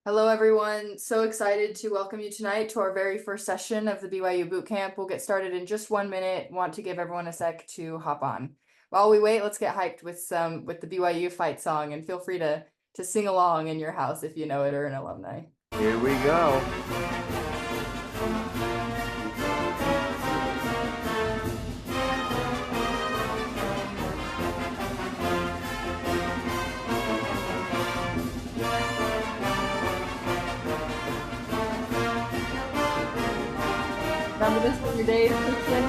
Hello, everyone. So excited to welcome you tonight to our very first session of the BYU Bootcamp. We'll get started in just 1 minute. Want to give everyone a sec to hop on. While we wait, let's get hyped with the BYU fight song, and feel free to sing along in your house if you know it or an alumni. Here we go. Remember this from your days, Christian?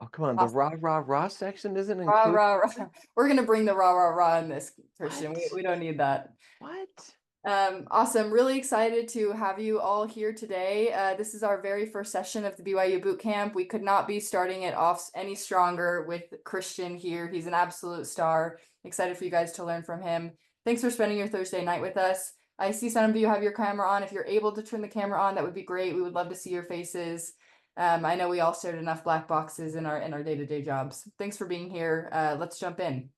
Oh, come on. Awesome. The rah section isn't Rah, included. rah, rah. We're going to bring the rah, rah, rah in this, Christian. We don't need that. What? Awesome. Really excited to have you all here today. This is our very first session of the BYU Bootcamp. We could not be starting it off any stronger with Christian here. He's an absolute star. Excited for you guys to learn from him. Thanks for spending your Thursday night with us. I see some of you have your camera on. If you're able to turn the camera on, that would be great. We would love to see your faces. I know we all shared enough black boxes in our day-to-day jobs. Thanks for being here. Let's jump in.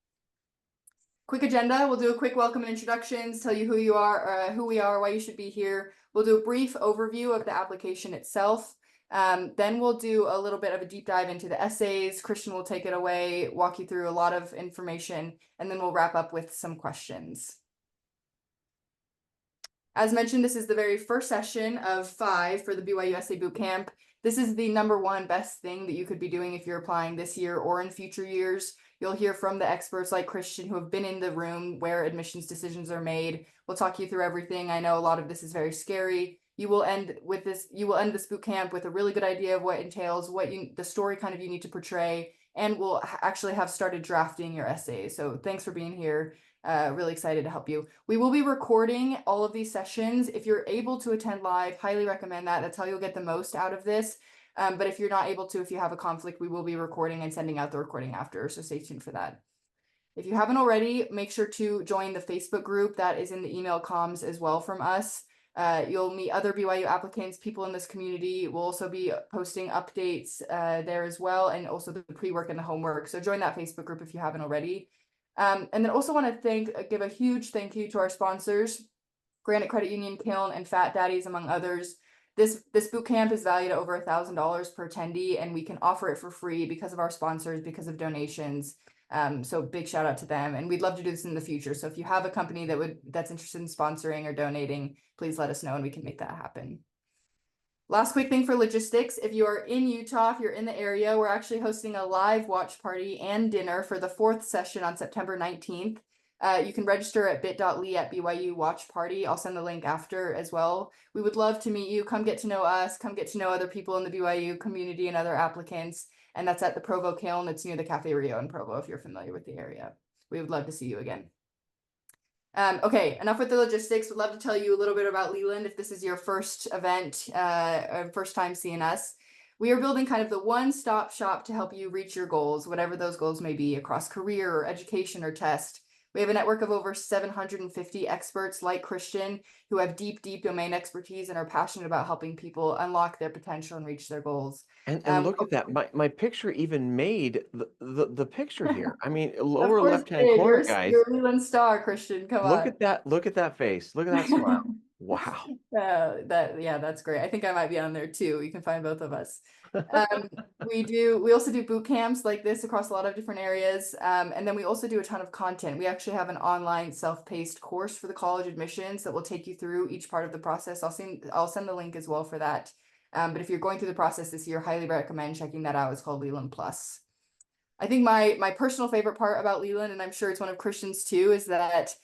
Quick agenda. We'll do a quick welcome and introductions, tell you who you are, who we are, why you should be here. We'll do a brief overview of the application itself. Then we'll do a little bit of a deep dive into the essays. Christian will take it away, walk you through a lot of information, and then we'll wrap up with some questions. As mentioned, this is the very first session of 5 for the BYU Essay Bootcamp. This is the #1 best thing that you could be doing if you're applying this year or in future years. You'll hear from the experts like Christian who have been in the room where admissions decisions are made. We'll talk you through everything. I know a lot of this is very scary. You will end this boot camp with a really good idea of what entails, the story kind of you need to portray, and we'll actually have started drafting your essays. So thanks for being here. Really excited to help you. We will be recording all of these sessions. If you're able to attend live, highly recommend that. That's how you'll get the most out of this. But if you're not able to, if you have a conflict, we will be recording and sending out the recording after, so stay tuned for that. If you haven't already, make sure to join the Facebook group that is in the email comms as well from us. You'll meet other BYU applicants, people in this community. We'll also be posting updates there as well, and also the pre-work and the homework. So join that Facebook group if you haven't already. And then also want to give a huge thank you to our sponsors, Granite Credit Union, Kiln, and Fat Daddies, among others. This boot camp is valued at over $1,000 per attendee, and we can offer it for free because of our sponsors, because of donations. So big shout out to them, and we'd love to do this in the future. So if you have a company that's interested in sponsoring or donating, please let us know and we can make that happen. Last quick thing for logistics. If you are in Utah, if you're in the area, we're actually hosting a live watch party and dinner for the 4th session on September 19th. You can register at bit.ly/BYU watch party. I'll send the link after as well. We would love to meet you. Come get to know us. Come get to know other people in the BYU community and other applicants. And that's at the Provo Kiln. It's near the Cafe Rio in Provo if you're familiar with the area. We would love to see you again. Okay, enough with the logistics. Would love to tell you a little bit about Leland if this is your first event, first time seeing us. We are building kind of the one-stop shop to help you reach your goals, whatever those goals may be, across career or education or test. We have a network of over 750 experts like Christian who have deep domain expertise and are passionate about helping people unlock their potential and reach their goals. And look at that. My picture even made the picture here. I mean, Of lower course, left-hand corner, guys. you're a Leland star, Christian. Come Look on. at that. Look at that face. Look at that smile. Wow. That's great. I think I might be on there too. You can find both of us. We also do boot camps like this across a lot of different areas. And then we also do a ton of content. We actually have an online self-paced course for the college admissions that will take you through each part of the process. I'll send the link as well for that. But if you're going through the process this year, highly recommend checking that out. It's called Leland Plus. I think my personal favorite part about Leland, and I'm sure it's one of Christian's too, is that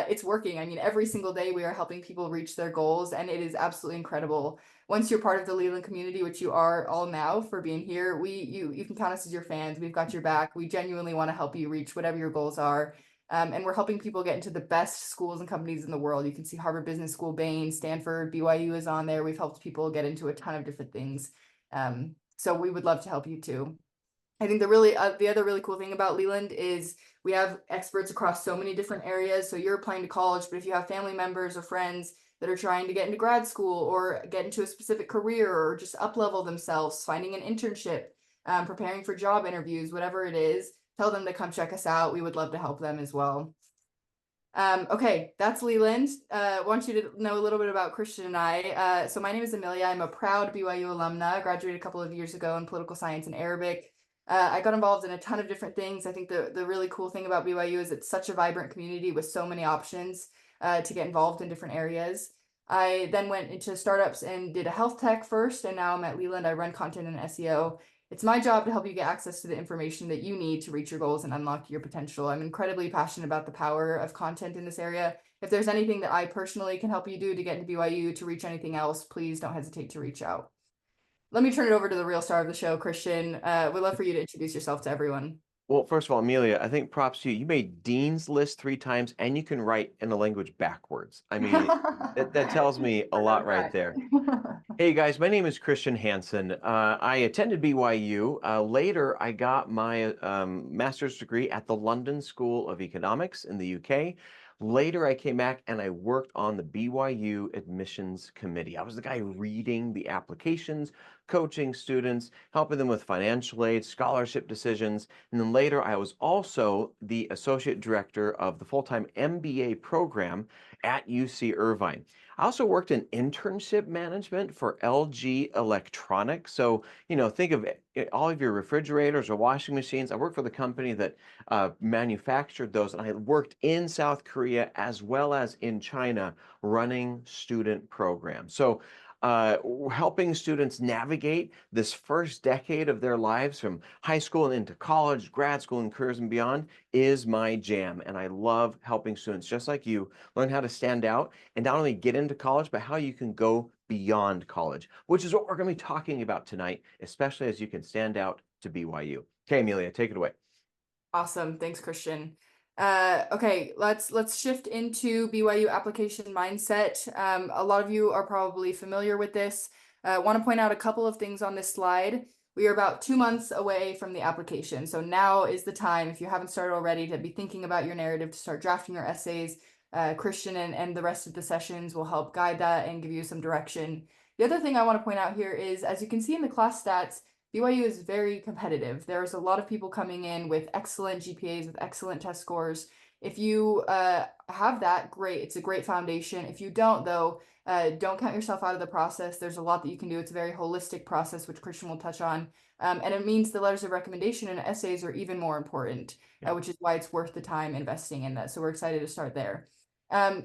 it's working. I mean, every single day we are helping people reach their goals, and it is absolutely incredible. Once you're part of the Leland community, which you are all now for being here, you can count us as your fans. We've got your back. We genuinely want to help you reach whatever your goals are. And we're helping people get into the best schools and companies in the world. You can see Harvard Business School, Bain, Stanford, BYU is on there. We've helped people get into a ton of different things. So we would love to help you too. I think the other really cool thing about Leland is we have experts across so many different areas. So you're applying to college, but if you have family members or friends that are trying to get into grad school or get into a specific career or just up level themselves, finding an internship, preparing for job interviews, whatever it is, tell them to come check us out. We would love to help them as well. Okay, that's Leland. I want you to know a little bit about Christian and I. So my name is Amelia. I'm a proud BYU alumna, graduated a couple of years ago in political science and Arabic. I got involved in a ton of different things. I think the really cool thing about BYU is it's such a vibrant community with so many options to get involved in different areas. I then went into startups and did a health tech first, and now I'm at Leland. I run content and SEO. It's my job to help you get access to the information that you need to reach your goals and unlock your potential. I'm incredibly passionate about the power of content in this area. If there's anything that I personally can help you do to get into BYU, to reach anything else, please don't hesitate to reach out. Let me turn it over to the real star of the show, Christian. We'd love for you to introduce yourself to everyone. Well, first of all, Amelia, I think props to you. You made Dean's List 3 times, and you can write in a language backwards. I mean, that tells me a For no lot right crack. there. Hey guys, my name is Christian Hansen. I attended BYU. Later, I got my master's degree at the London School of Economics in the UK. Later, I came back and I worked on the BYU admissions committee. I was the guy reading the applications, coaching students, helping them with financial aid, scholarship decisions. And then later, I was also the associate director of the full-time MBA program at UC Irvine. I also worked in internship management for LG Electronics. So, think of all of your refrigerators or washing machines. I worked for the company that manufactured those, and I worked in South Korea as well as in China running student programs. So, helping students navigate this first decade of their lives from high school and into college, grad school, and careers and beyond is my jam. And I love helping students just like you learn how to stand out and not only get into college, but how you can go beyond college, which is what we're going to be talking about tonight, especially as you can stand out to BYU. Okay, Amelia, take it away. Awesome. Thanks, Christian. Okay, let's shift into BYU application mindset. A lot of you are probably familiar with this. Want to point out a couple of things on this slide. We are about 2 months away from the application. So now is the time, if you haven't started already, to be thinking about your narrative, to start drafting your essays. Christian and the rest of the sessions will help guide that and give you some direction. The other thing I want to point out here is, as you can see in the class stats, BYU is very competitive. There's a lot of people coming in with excellent GPAs, with excellent test scores. If you have that, great. It's a great foundation. If you don't, though, don't count yourself out of the process. There's a lot that you can do. It's a very holistic process, which Christian will touch on. And it means the letters of recommendation and essays are even more important, which is why it's worth the time investing in that. So we're excited to start there.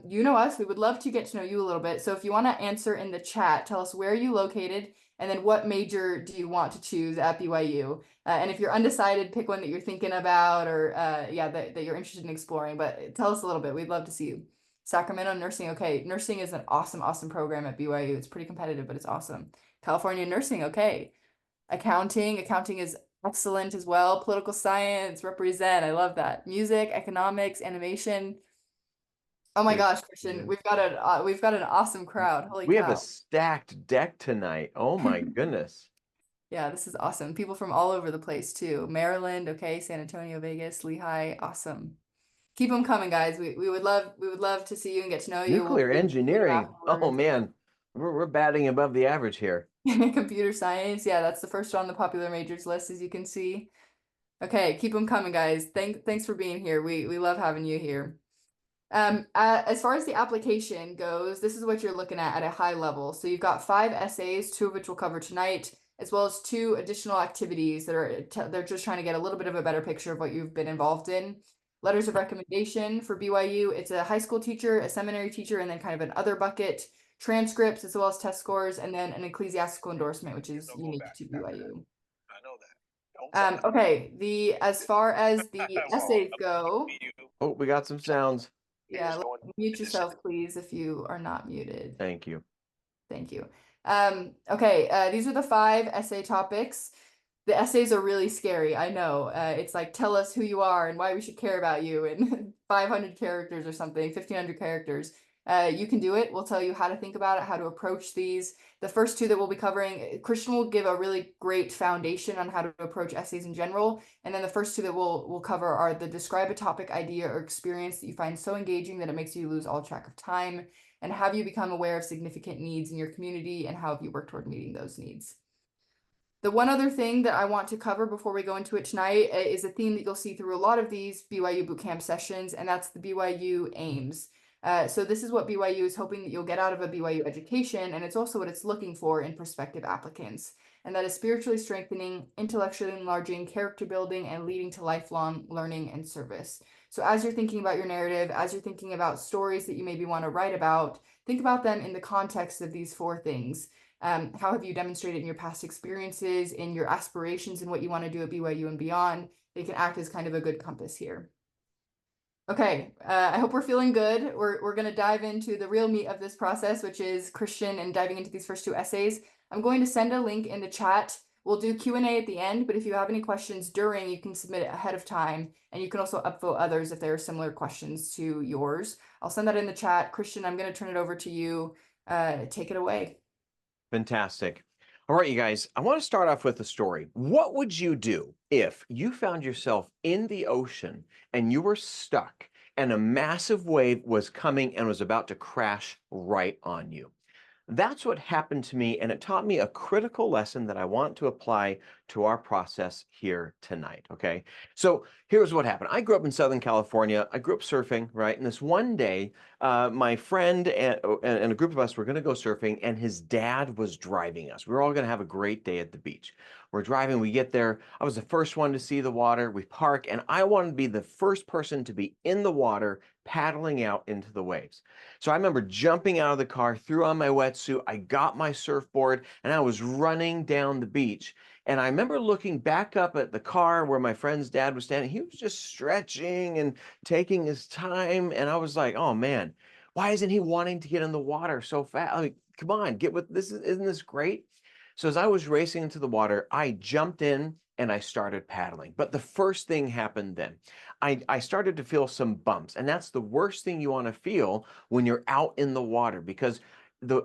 You know us. We would love to get to know you a little bit. So if you want to answer in the chat, tell us where you located, and then what major do you want to choose at BYU? And if you're undecided, pick one that you're thinking about or that you're interested in exploring. But tell us a little bit. We'd love to see you. Sacramento nursing. Okay, nursing is an awesome program at BYU. It's pretty competitive, but it's awesome. California nursing. Okay. Accounting is excellent as well. Political science, represent. I love that. Music, economics, animation. Oh my gosh, Christian, Yeah. we've got an awesome crowd. Holy We have a cow. stacked deck tonight. Oh my goodness. Yeah, this is awesome. People from all over the place too. Maryland, okay, San Antonio, Vegas, Lehigh, awesome. Keep them coming, guys. We would love to see you and get to know you. We'll Nuclear do later engineering. Oh afterwards. man, we're batting above the average here. Computer science, yeah, that's the first on the popular majors list, as you can see. Okay, keep them coming, guys. Thanks for being here. We love having you here. As far as the application goes, this is what you're looking at a high level. So you've got 5 essays, 2 of which we'll cover tonight, as well as 2 additional activities that are they're just trying to get a little bit of a better picture of what you've been involved in. Letters of recommendation for BYU, it's a high school teacher, a seminary teacher, and then kind of an other bucket. Transcripts as well as test scores, and then an ecclesiastical endorsement, which is unique to BYU. Okay, as far as the essays go, Oh, we got some sounds. yeah, mute yourself, please, if you are not muted. Thank you. Thank you. Okay, these are the 5 essay topics. The essays are really scary, I know. It's like, tell us who you are and why we should care about you in 500 characters or something, 1,500 characters. You can do it. We'll tell you how to think about it, how to approach these. The first 2 that we'll be covering, Christian will give a really great foundation on how to approach essays in general. And then the first 2 that we'll cover are the describe a topic, idea, or experience that you find so engaging that it makes you lose all track of time. And have you become aware of significant needs in your community, and how have you worked toward meeting those needs? The one other thing that I want to cover before we go into it tonight is a theme that you'll see through a lot of these BYU bootcamp sessions, and that's the BYU aims. So this is what BYU is hoping that you'll get out of a BYU education, and it's also what it's looking for in prospective applicants. And that is spiritually strengthening, intellectually enlarging, character building, and leading to lifelong learning and service. So as you're thinking about your narrative, as you're thinking about stories that you maybe want to write about, think about them in the context of these four things. How have you demonstrated in your past experiences, in your aspirations, and what you want to do at BYU and beyond? They can act as kind of a good compass here. Okay, I hope we're feeling good. We're going to dive into the real meat of this process, which is Christian and diving into these first two essays. I'm going to send a link in the chat. We'll do Q&A at the end, but if you have any questions during, you can submit it ahead of time, and you can also upvote others if there are similar questions to yours. I'll send that in the chat. Christian, I'm going to turn it over to you. Take it away. Fantastic. All right, you guys, I want to start off with a story. What would you do if you found yourself in the ocean and you were stuck and a massive wave was coming and was about to crash right on you? That's what happened to me, and it taught me a critical lesson that I want to apply to our process here tonight, okay? So here's what happened. I grew up in Southern California. I grew up surfing, right? And this one day, my friend and a group of us were going to go surfing, and his dad was driving us. We were all going to have a great day at the beach. We're driving, we get there. I was the first one to see the water. We park, and I wanted to be the first person to be in the water, paddling out into the waves. So I remember jumping out of the car, threw on my wetsuit, I got my surfboard, and I was running down the beach. And I remember looking back up at the car where my friend's dad was standing. He was just stretching and taking his time. And I was like, oh man, why isn't he wanting to get in the water so fast? I mean, come on, get with this. Isn't this great? So as I was racing into the water, I jumped in and I started paddling. But the first thing happened then. I started to feel some bumps, and that's the worst thing you want to feel when you're out in the water, because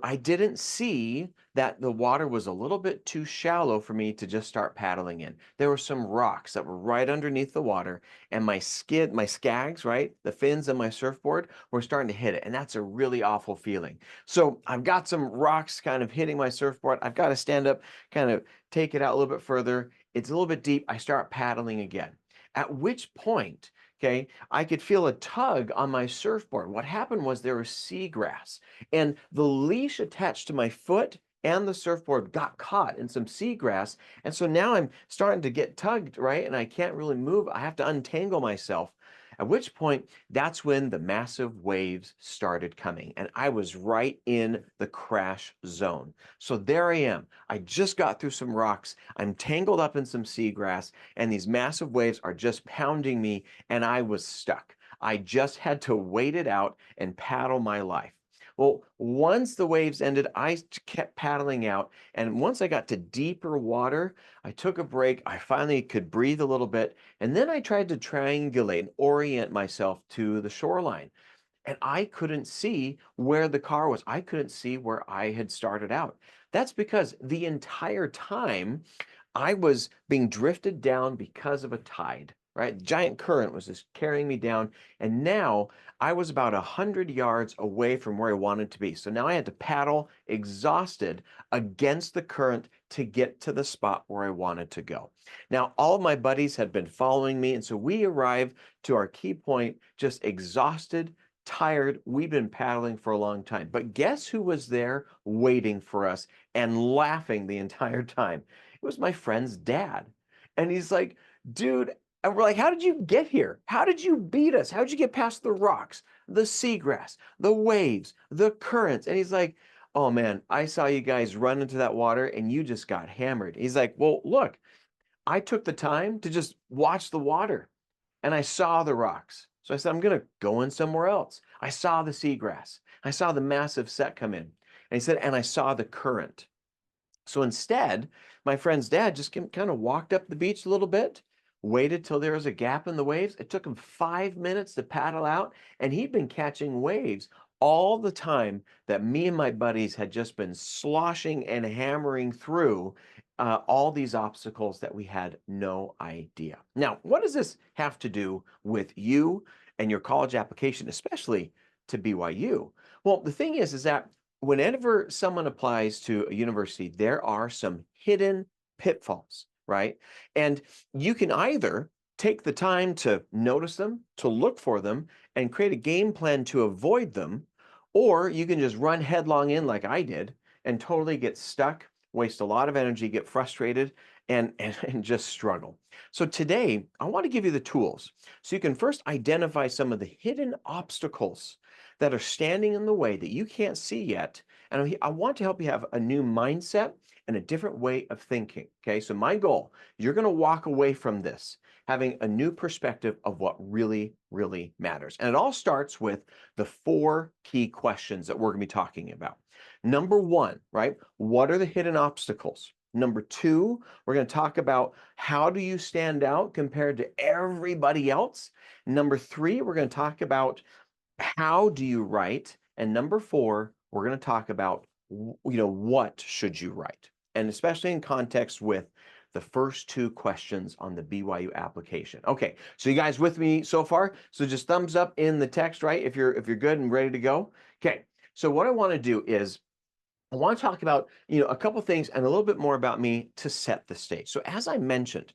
I didn't see that the water was a little bit too shallow for me to just start paddling in. There were some rocks that were right underneath the water, and my skags, right, the fins on my surfboard were starting to hit it, and that's a really awful feeling. So I've got some rocks kind of hitting my surfboard. I've got to stand up, kind of take it out a little bit further. It's a little bit deep. I start paddling again. At which point, okay, I could feel a tug on my surfboard. What happened was there was seagrass, and the leash attached to my foot and the surfboard got caught in some seagrass. And so now I'm starting to get tugged, right? And I can't really move. I have to untangle myself. At which point, that's when the massive waves started coming, and I was right in the crash zone. So there I am. I just got through some rocks. I'm tangled up in some seagrass, and these massive waves are just pounding me, and I was stuck. I just had to wait it out and paddle my life. Well, once the waves ended, I kept paddling out. And once I got to deeper water, I took a break. I finally could breathe a little bit. And then I tried to triangulate and orient myself to the shoreline. And I couldn't see where the car was. I couldn't see where I had started out. That's because the entire time I was being drifted down because of a tide, right? Giant current was just carrying me down. And now I was about 100 yards away from where I wanted to be. So now I had to paddle exhausted against the current to get to the spot where I wanted to go. Now, all of my buddies had been following me. And so we arrived to our key point just exhausted, tired. We've been paddling for a long time. But guess who was there waiting for us and laughing the entire time? It was my friend's dad. And he's like, dude, and we're like, how did you get here? How did you beat us? How did you get past the rocks, the seagrass, the waves, the currents? And he's like, oh man, I saw you guys run into that water and you just got hammered. He's like, well, look, I took the time to just watch the water and I saw the rocks. So I said, I'm going to go in somewhere else. I saw the seagrass. I saw the massive set come in. And he said, and I saw the current. So instead, my friend's dad just kind of walked up the beach a little bit, waited till there was a gap in the waves. It took him 5 minutes to paddle out, and he'd been catching waves all the time that me and my buddies had just been sloshing and hammering through all these obstacles that we had no idea. Now, what does this have to do with you and your college application, especially to BYU? Well, the thing is that whenever someone applies to a university, there are some hidden pitfalls, right? And you can either take the time to notice them, to look for them, and create a game plan to avoid them, or you can just run headlong in like I did and totally get stuck, waste a lot of energy, get frustrated, and just struggle. So today, I want to give you the tools so you can first identify some of the hidden obstacles that are standing in the way that you can't see yet. And I want to help you have a new mindset and a different way of thinking. Okay, so my goal, you're going to walk away from this having a new perspective of what really, really matters. And it all starts with the four key questions that we're going to be talking about. Number one, right? What are the hidden obstacles? Number two, we're going to talk about how do you stand out compared to everybody else. Number three, we're going to talk about how do you write? And number four, we're going to talk about, what should you write? And especially in context with the first two questions on the BYU application. Okay, so you guys with me so far? So just thumbs up in the text, right? If you're good and ready to go. Okay, so what I want to do is I want to talk about, a couple things and a little bit more about me to set the stage. So as I mentioned,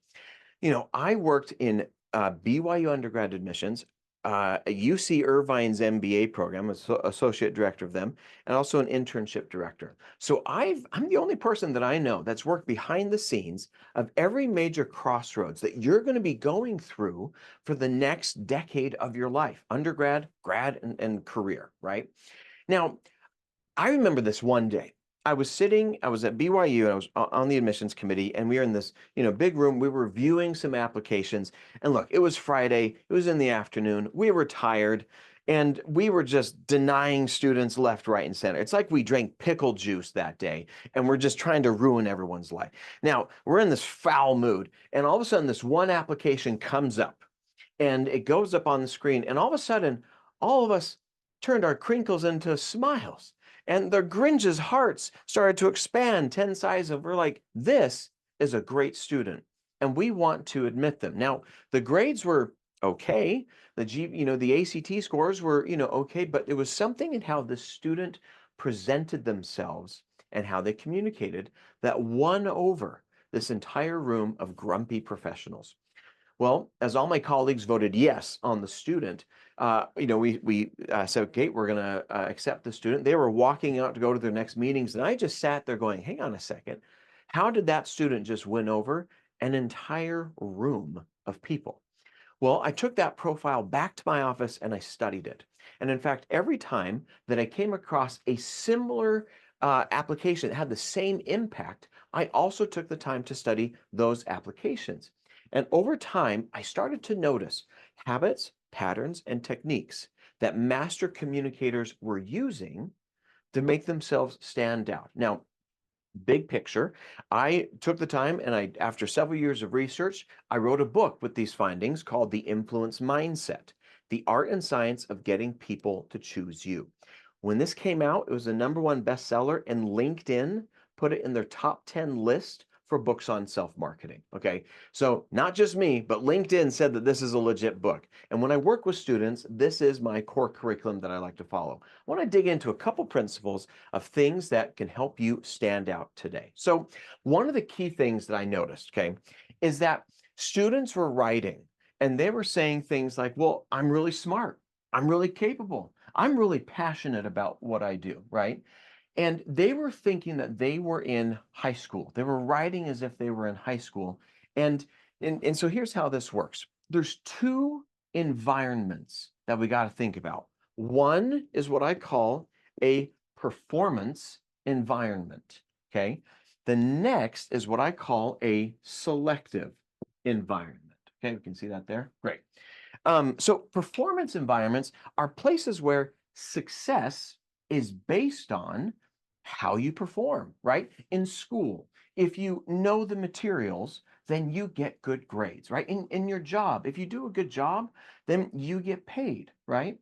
I worked in BYU undergrad admissions, UC Irvine's MBA program, associate director of them, and also an internship director. So I'm the only person that I know that's worked behind the scenes of every major crossroads that you're going to be going through for the next decade of your life, undergrad, grad, and career, right? Now, I remember this one day. I was at BYU and I was on the admissions committee, and we were in this, big room. We were reviewing some applications. And look, it was Friday, it was in the afternoon. We were tired and we were just denying students left, right, and center. It's like we drank pickle juice that day and we're just trying to ruin everyone's life. Now, we're in this foul mood, and all of a sudden this one application comes up and it goes up on the screen, and all of a sudden all of us turned our crinkles into smiles, and the Grinch's hearts started to expand 10 sizes. We're like, this is a great student, and we want to admit them. Now, the grades were okay. The ACT scores were, okay, but it was something in how the student presented themselves and how they communicated that won over this entire room of grumpy professionals. Well, as all my colleagues voted yes on the student, we said, okay, we're going to accept the student. They were walking out to go to their next meetings, and I just sat there going, hang on a second. How did that student just win over an entire room of people? Well, I took that profile back to my office and I studied it. And in fact, every time that I came across a similar application that had the same impact, I also took the time to study those applications. And over time, I started to notice habits, patterns, and techniques that master communicators were using to make themselves stand out. Now, big picture, I took the time and after several years of research, I wrote a book with these findings called The Influence Mindset, The Art and Science of Getting People to Choose You. When this came out, it was the #1 bestseller, and LinkedIn put it in their top 10 list for books on self-marketing. Okay. So not just me, but LinkedIn said that this is a legit book. And when I work with students, this is my core curriculum that I like to follow. I want to dig into a couple principles of things that can help you stand out today. So one of the key things that I noticed, okay, is that students were writing and they were saying things like, well, I'm really smart. I'm really capable. I'm really passionate about what I do, right? And they were thinking that they were in high school. They were writing as if they were in high school. And so here's how this works. There's two environments that we got to think about. One is what I call a performance environment. Okay. The next is what I call a selective environment. Okay, we can see that there. Great. So performance environments are places where success is based on how you perform, right? In school, if you know the materials, then you get good grades, right? In your job, if you do a good job, then you get paid, right?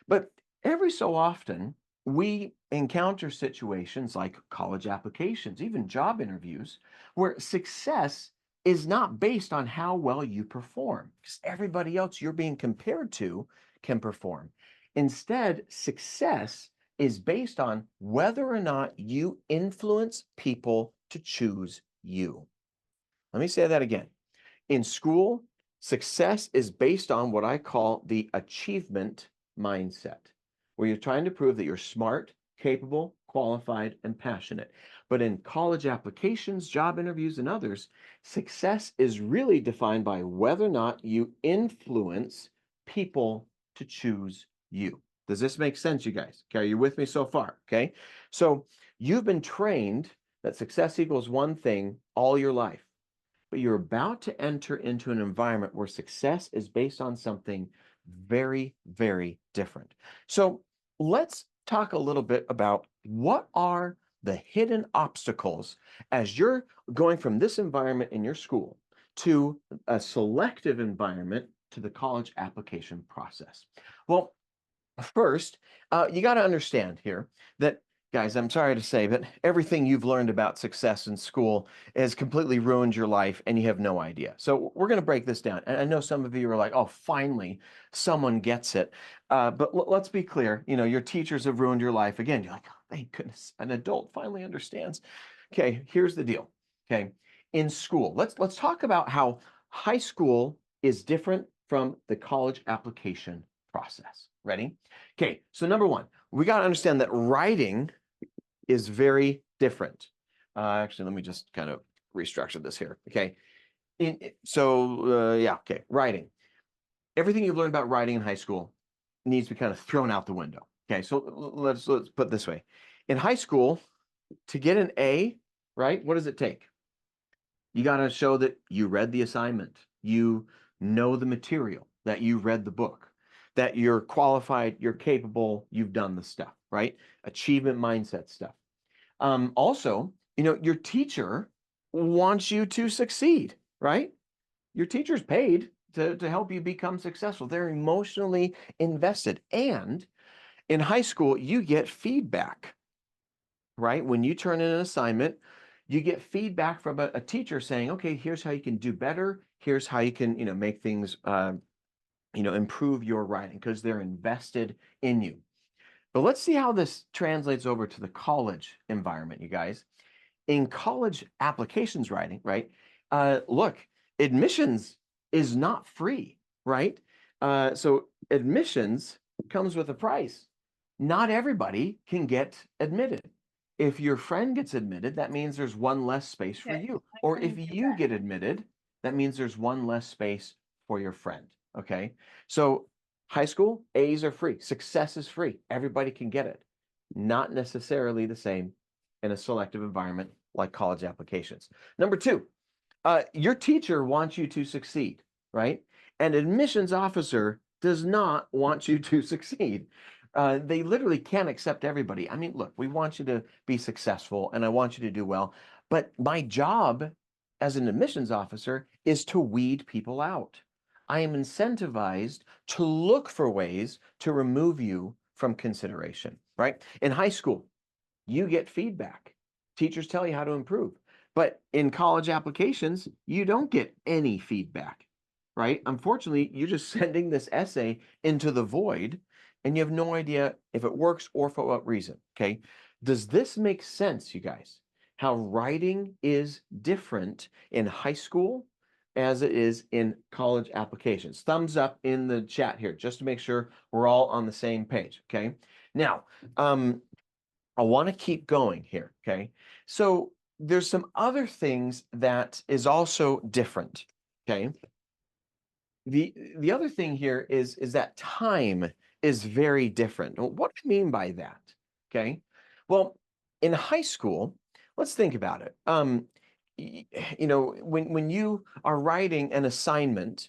But every so often, we encounter situations like college applications, even job interviews, where success is not based on how well you perform, because everybody else you're being compared to can perform. Instead, success is based on whether or not you influence people to choose you. Let me say that again. In school, success is based on what I call the achievement mindset, where you're trying to prove that you're smart, capable, qualified, and passionate. But in college applications, job interviews, and others, success is really defined by whether or not you influence people to choose you. Does this make sense, you guys? Okay, are you with me so far? Okay, so you've been trained that success equals one thing all your life, but you're about to enter into an environment where success is based on something very, very different. So let's talk a little bit about what are the hidden obstacles as you're going from this environment in your school to a selective environment to the college application process. Well, first, you got to understand here that, guys, I'm sorry to say, but everything you've learned about success in school has completely ruined your life and you have no idea. So we're going to break this down. And I know some of you are like, oh, finally, someone gets it. But let's be clear, your teachers have ruined your life. Again, you're like, oh, thank goodness, an adult finally understands. Okay, here's the deal. Okay, in school, let's talk about how high school is different from the college application process. Ready? Okay, so number one, we got to understand that writing is very different. Actually, let me just kind of restructure this here. Okay, yeah, okay, writing. Everything you've learned about writing in high school needs to be kind of thrown out the window. Okay, so let's put it this way. In high school, to get an A, right, what does it take? You got to show that you read the assignment, you know the material, that you read the book, that you're qualified, you're capable, you've done the stuff, right? Achievement mindset stuff. Also, your teacher wants you to succeed, right? Your teacher's paid to help you become successful. They're emotionally invested. And in high school, you get feedback, right? When you turn in an assignment, you get feedback from a teacher saying, okay, here's how you can do better. Here's how you can, make things, improve your writing because they're invested in you. But let's see how this translates over to the college environment, you guys. In college applications writing, right? Look, admissions is not free, right? So admissions comes with a price. Not everybody can get admitted. If your friend gets admitted, that means there's one less space for Okay. you. Or if you get admitted, that means there's one less space for your friend. Okay. So high school, A's are free. Success is free. Everybody can get it. Not necessarily the same in a selective environment like college applications. Number two, your teacher wants you to succeed, right? An admissions officer does not want you to succeed. They literally can't accept everybody. I mean, look, we want you to be successful and I want you to do well, but my job as an admissions officer is to weed people out. I am incentivized to look for ways to remove you from consideration, right? In high school, you get feedback. Teachers tell you how to improve. But in college applications, you don't get any feedback, right? Unfortunately, you're just sending this essay into the void and you have no idea if it works or for what reason, okay? Does this make sense, you guys? How writing is different in high school as it is in college applications. Thumbs up in the chat here, just to make sure we're all on the same page, okay? Now, I want to keep going here, okay? So there's some other things that is also different, okay? The other thing here is that time is very different. Well, what do I mean by that? Okay. Well, in high school, let's think about it. When you are writing an assignment,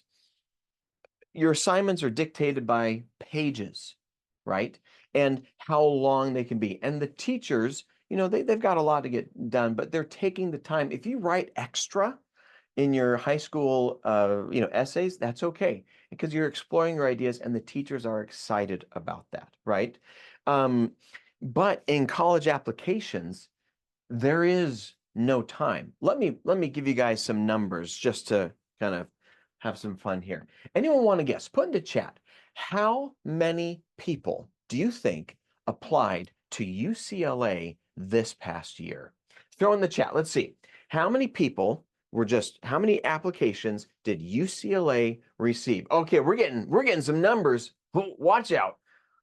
your assignments are dictated by pages, right? And how long they can be. And the teachers, they've got a lot to get done, but they're taking the time. If you write extra in your high school, essays, that's okay because you're exploring your ideas and the teachers are excited about that, right? Um, but in college applications, there is no time. Let me give you guys some numbers just to kind of have some fun here. Anyone want to guess? Put into chat. How many people do you think applied to UCLA this past year? Throw in the chat. Let's see. How many people how many applications did UCLA receive? Okay, we're getting some numbers. Watch out.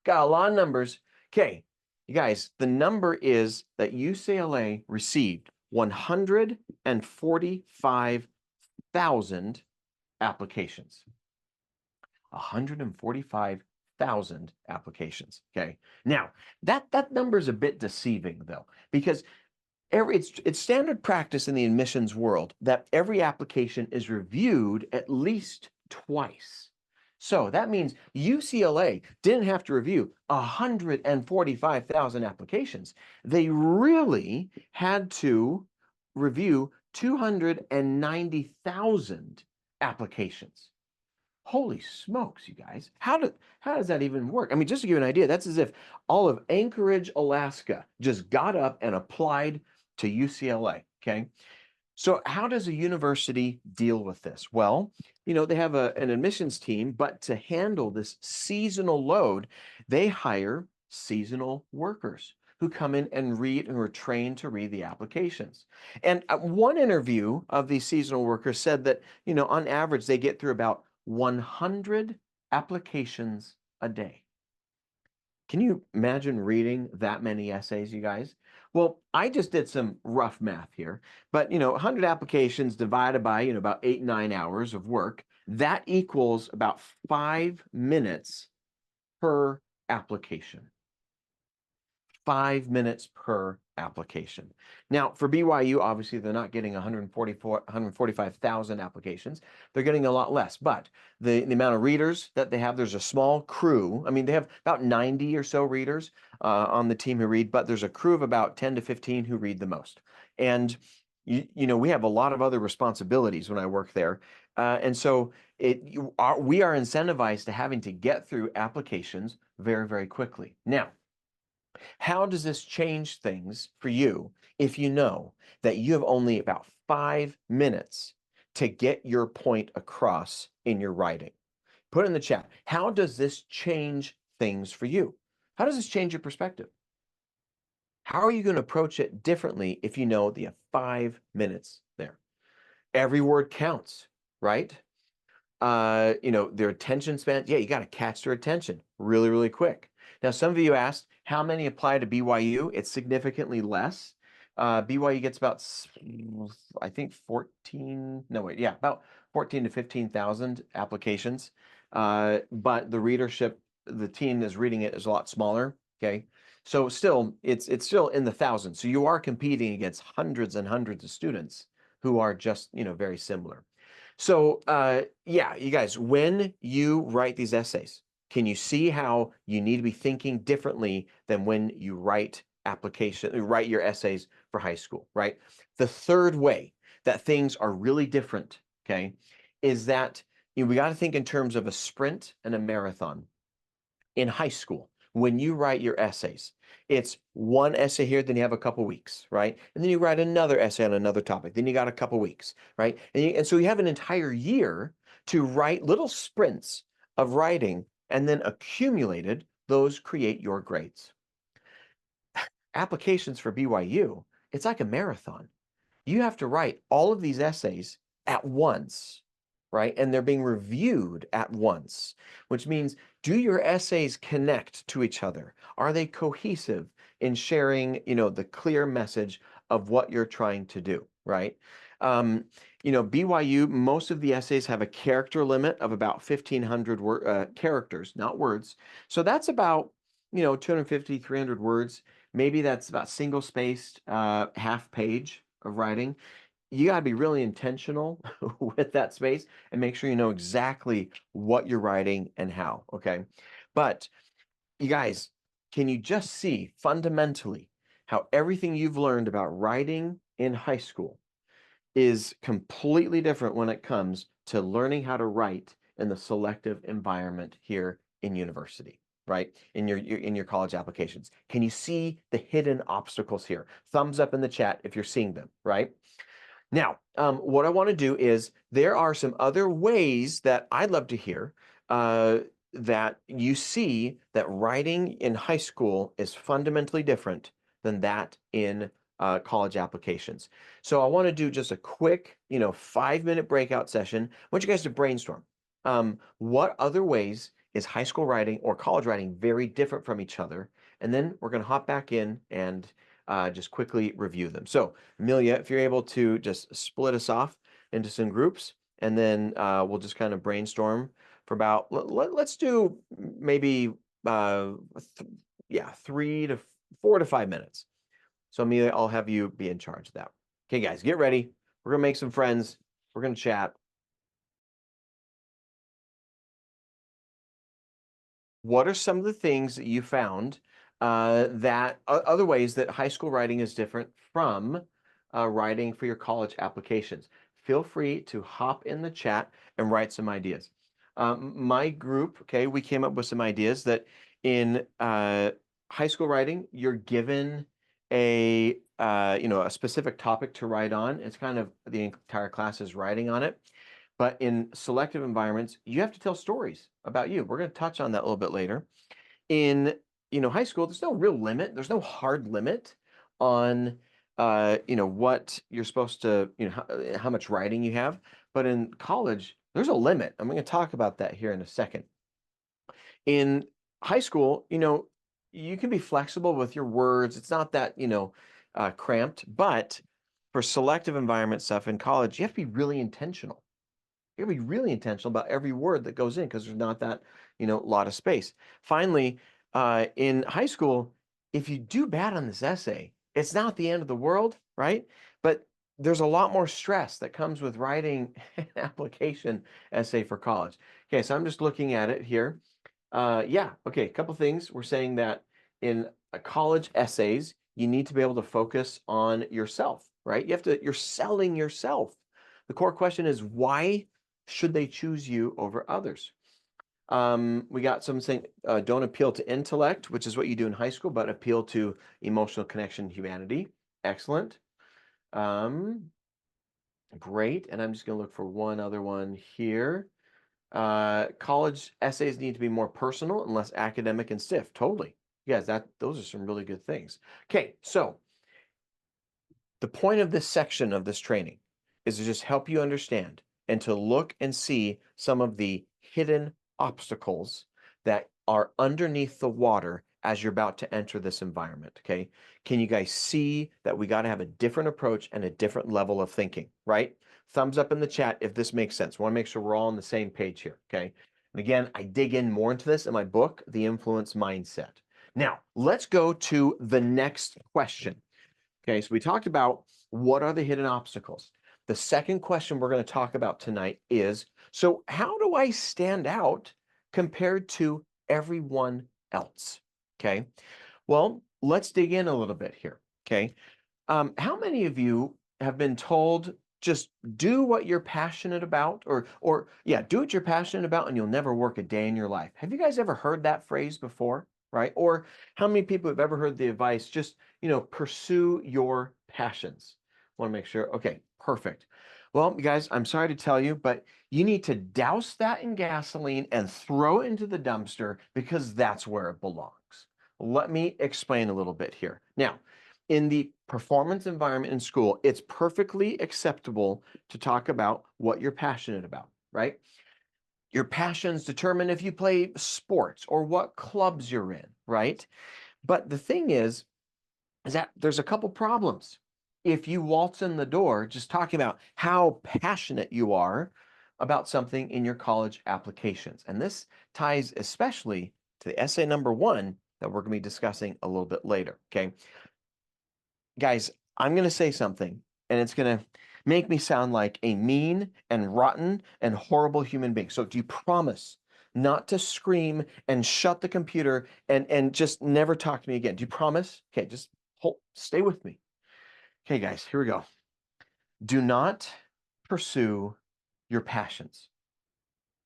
Got a lot of numbers. Okay, you guys, the number is that UCLA received 145,000 applications. 145,000 applications. Okay. Now, that number is a bit deceiving though, because it's standard practice in the admissions world that every application is reviewed at least twice. So that means UCLA didn't have to review 145,000 applications. They really had to review 290,000 applications. Holy smokes, you guys. How does that even work? I mean, just to give you an idea, that's as if all of Anchorage, Alaska just got up and applied to UCLA, okay? So how does a university deal with this? Well, they have an admissions team, but to handle this seasonal load, they hire seasonal workers who come in and read and are trained to read the applications. And one interview of these seasonal workers said that, on average, they get through about 100 applications a day. Can you imagine reading that many essays, you guys? Well, I just did some rough math here, but 100 applications divided by, about 8-9 hours of work, that equals about 5 minutes per application. 5 minutes per application. Now, for BYU, obviously, they're not getting 145,000 applications. They're getting a lot less, but the amount of readers that they have, there's a small crew. I mean, they have about 90 or so readers on the team who read, but there's a crew of about 10 to 15 who read the most. And we have a lot of other responsibilities when I work there. And so we are incentivized to having to get through applications very, very quickly. Now, how does this change things for you if you know that you have only about 5 minutes to get your point across in your writing? Put it in the chat. How does this change things for you? How does this change your perspective? How are you going to approach it differently if you know that you have 5 minutes there? Every word counts, right? Their attention span, yeah, you got to catch their attention really, really quick. Now, some of you asked, how many apply to BYU? It's significantly less. BYU gets about, I think, about 14 to 15,000 applications. But the readership, the team that's reading it is a lot smaller, okay? So still, it's still in the thousands. So you are competing against hundreds and hundreds of students who are just, very similar. So, yeah, you guys, when you write these essays, can you see how you need to be thinking differently than when you write your essays for high school, right? The third way that things are really different, okay, is that we got to think in terms of a sprint and a marathon. In high school, when you write your essays, it's one essay here, then you have a couple weeks, right? And then you write another essay on another topic, then you got a couple weeks, right? And so you have an entire year to write little sprints of writing, and then accumulated, those create your grades. Applications for BYU, it's like a marathon. You have to write all of these essays at once, right? And they're being reviewed at once, which means, do your essays connect to each other? Are they cohesive in sharing, the clear message of what you're trying to do, right? BYU, most of the essays have a character limit of about 1,500 characters, not words. So that's about, 250, 300 words. Maybe that's about single-spaced, half page of writing. You got to be really intentional with that space and make sure you know exactly what you're writing and how, okay? But you guys, can you just see fundamentally how everything you've learned about writing in high school is completely different when it comes to learning how to write in the selective environment here in university, right? In your college applications. Can you see the hidden obstacles here? Thumbs up in the chat if you're seeing them, right? Now, what I want to do is there are some other ways that I'd love to hear that you see that writing in high school is fundamentally different than that in college applications. So I want to do just a quick, 5-minute breakout session. I want you guys to brainstorm. What other ways is high school writing or college writing very different from each other? And then we're going to hop back in and just quickly review them. So, Amelia, if you're able to just split us off into some groups, and then we'll just kind of brainstorm for about, let's do maybe, yeah, 3 to 4 to 5 minutes. So Amelia, I'll have you be in charge of that. Okay, guys, get ready. We're gonna make some friends. We're gonna chat. What are some of the things that you found that other ways that high school writing is different from writing for your college applications? Feel free to hop in the chat and write some ideas. My group, okay, we came up with some ideas that in high school writing, you're given a specific topic to write on. It's kind of the entire class is writing on it. But in selective environments, you have to tell stories about you. We're going to touch on that a little bit later. In high school, there's no real limit. There's no hard limit on what you're supposed to, how much writing you have. But in college, there's a limit. I'm going to talk about that here in a second. In high school, you can be flexible with your words. It's not that, cramped, but for selective environment stuff in college, you have to be really intentional. You have to be really intentional about every word that goes in because there's not that, lot of space. Finally, in high school, if you do bad on this essay, it's not the end of the world, right? But there's a lot more stress that comes with writing an application essay for college. Okay, so I'm just looking at it here. Yeah, okay, a couple things. We're saying that in college essays, you need to be able to focus on yourself, right? You're selling yourself. The core question is why should they choose you over others? We got some saying don't appeal to intellect, which is what you do in high school, but appeal to emotional connection, humanity. Excellent. Great. And I'm just going to look for one other one here. College essays need to be more personal and less academic and stiff. Totally. Yes, those are some really good things. Okay, so the point of this section of this training is to just help you understand and to look and see some of the hidden obstacles that are underneath the water as you're about to enter this environment, okay? Can you guys see that we got to have a different approach and a different level of thinking, right? Thumbs up in the chat if this makes sense. I want to make sure we're all on the same page here, okay? And again, I dig in more into this in my book, The Influence Mindset. Now, let's go to the next question. Okay, so we talked about what are the hidden obstacles. The second question we're going to talk about tonight is, so how do I stand out compared to everyone else? Okay, well, let's dig in a little bit here. Okay, how many of you have been told just do what you're passionate about, or yeah, do what you're passionate about, and you'll never work a day in your life? Have you guys ever heard that phrase before? Right? Or how many people have ever heard the advice, just pursue your passions? Want to make sure. Okay, perfect. Well, you guys, I'm sorry to tell you, but you need to douse that in gasoline and throw it into the dumpster because that's where it belongs. Let me explain a little bit here. Now, in the performance environment in school, it's perfectly acceptable to talk about what you're passionate about, right? Your passions determine if you play sports or what clubs you're in, right? But the thing is that there's a couple problems. If you waltz in the door just talking about how passionate you are about something in your college applications. And this ties especially to the essay number 1 that we're going to be discussing a little bit later, okay? Guys, I'm going to say something, and it's going to make me sound like a mean and rotten and horrible human being. So do you promise not to scream and shut the computer and just never talk to me again? Do you promise? Okay, just stay with me. Okay, guys, here we go. Do not pursue your passions.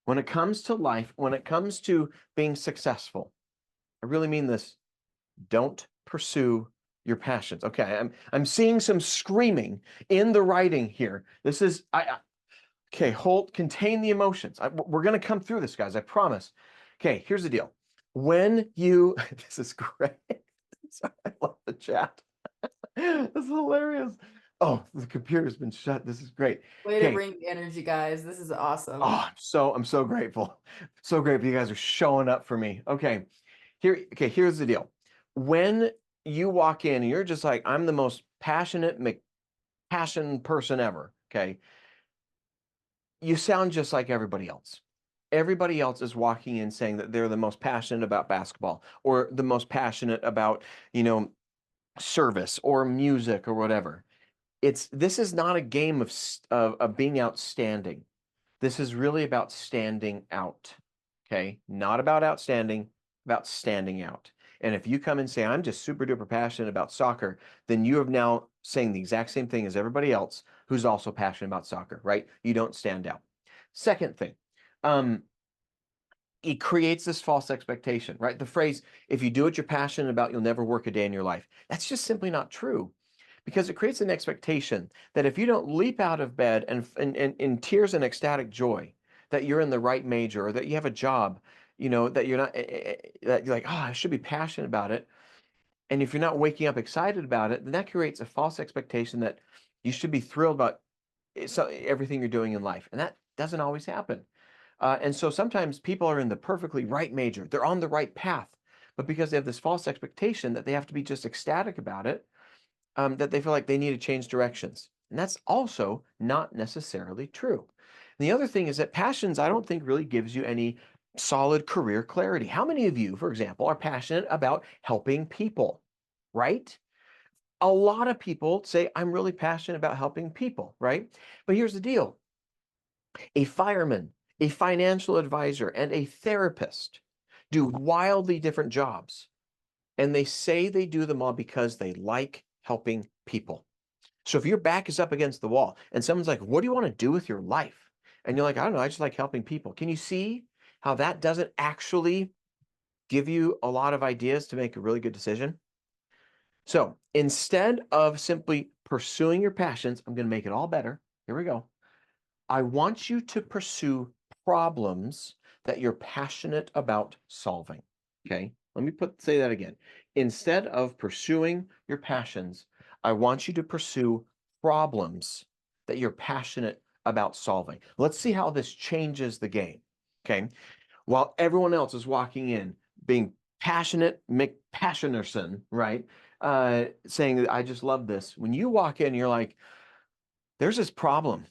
When it comes to life, when it comes to being successful, I really mean this. Don't pursue your passions. Okay, I'm seeing some screaming in the writing here. This is okay, contain the emotions. We're going to come through this, guys, I promise. Okay, here's the deal. When you, this is great. Sorry, I love the chat. This is hilarious. Oh, the computer's been shut. This is great. Way to Okay. bring the energy, guys. This is awesome. Oh, I'm so grateful. So grateful you guys are showing up for me. Okay. Here's the deal. When you walk in and you're just like, I'm the most passionate passion person ever. Okay. You sound just like everybody else. Everybody else is walking in saying that they're the most passionate about basketball or the most passionate about, you know, service or music or whatever. This is not a game of being outstanding. This is really about standing out. Okay? Not about outstanding, about standing out. And if you come and say, I'm just super duper passionate about soccer, then you have now saying the exact same thing as everybody else who's also passionate about soccer, right? You don't stand out. Second thing, um, it creates this false expectation, right? The phrase, if you do what you're passionate about, you'll never work a day in your life. That's just simply not true because it creates an expectation that if you don't leap out of bed and in tears and ecstatic joy that you're in the right major or that you have a job, you know, that you're not, that you're like, oh, I should be passionate about it. And if you're not waking up excited about it, then that creates a false expectation that you should be thrilled about everything you're doing in life. And that doesn't always happen. And so sometimes people are in the perfectly right major, they're on the right path, but because they have this false expectation that they have to be just ecstatic about it, that they feel like they need to change directions. And that's also not necessarily true. And the other thing is that passions, I don't think really gives you any solid career clarity. How many of you, for example, are passionate about helping people, right? A lot of people say, I'm really passionate about helping people, right? But here's the deal. A fireman, a financial advisor, and a therapist do wildly different jobs. And they say they do them all because they like helping people. So if your back is up against the wall and someone's like, what do you want to do with your life? And you're like, I don't know, I just like helping people. Can you see how that doesn't actually give you a lot of ideas to make a really good decision? So instead of simply pursuing your passions, I'm going to make it all better. Here we go. I want you to pursue problems that you're passionate about solving. Okay, let me say that again. Instead of pursuing your passions, I want you to pursue problems that you're passionate about solving. Let's see how this changes the game. Okay, while everyone else is walking in being passionate, McPassionerson, right? Saying, I just love this. When you walk in, you're like, there's this problem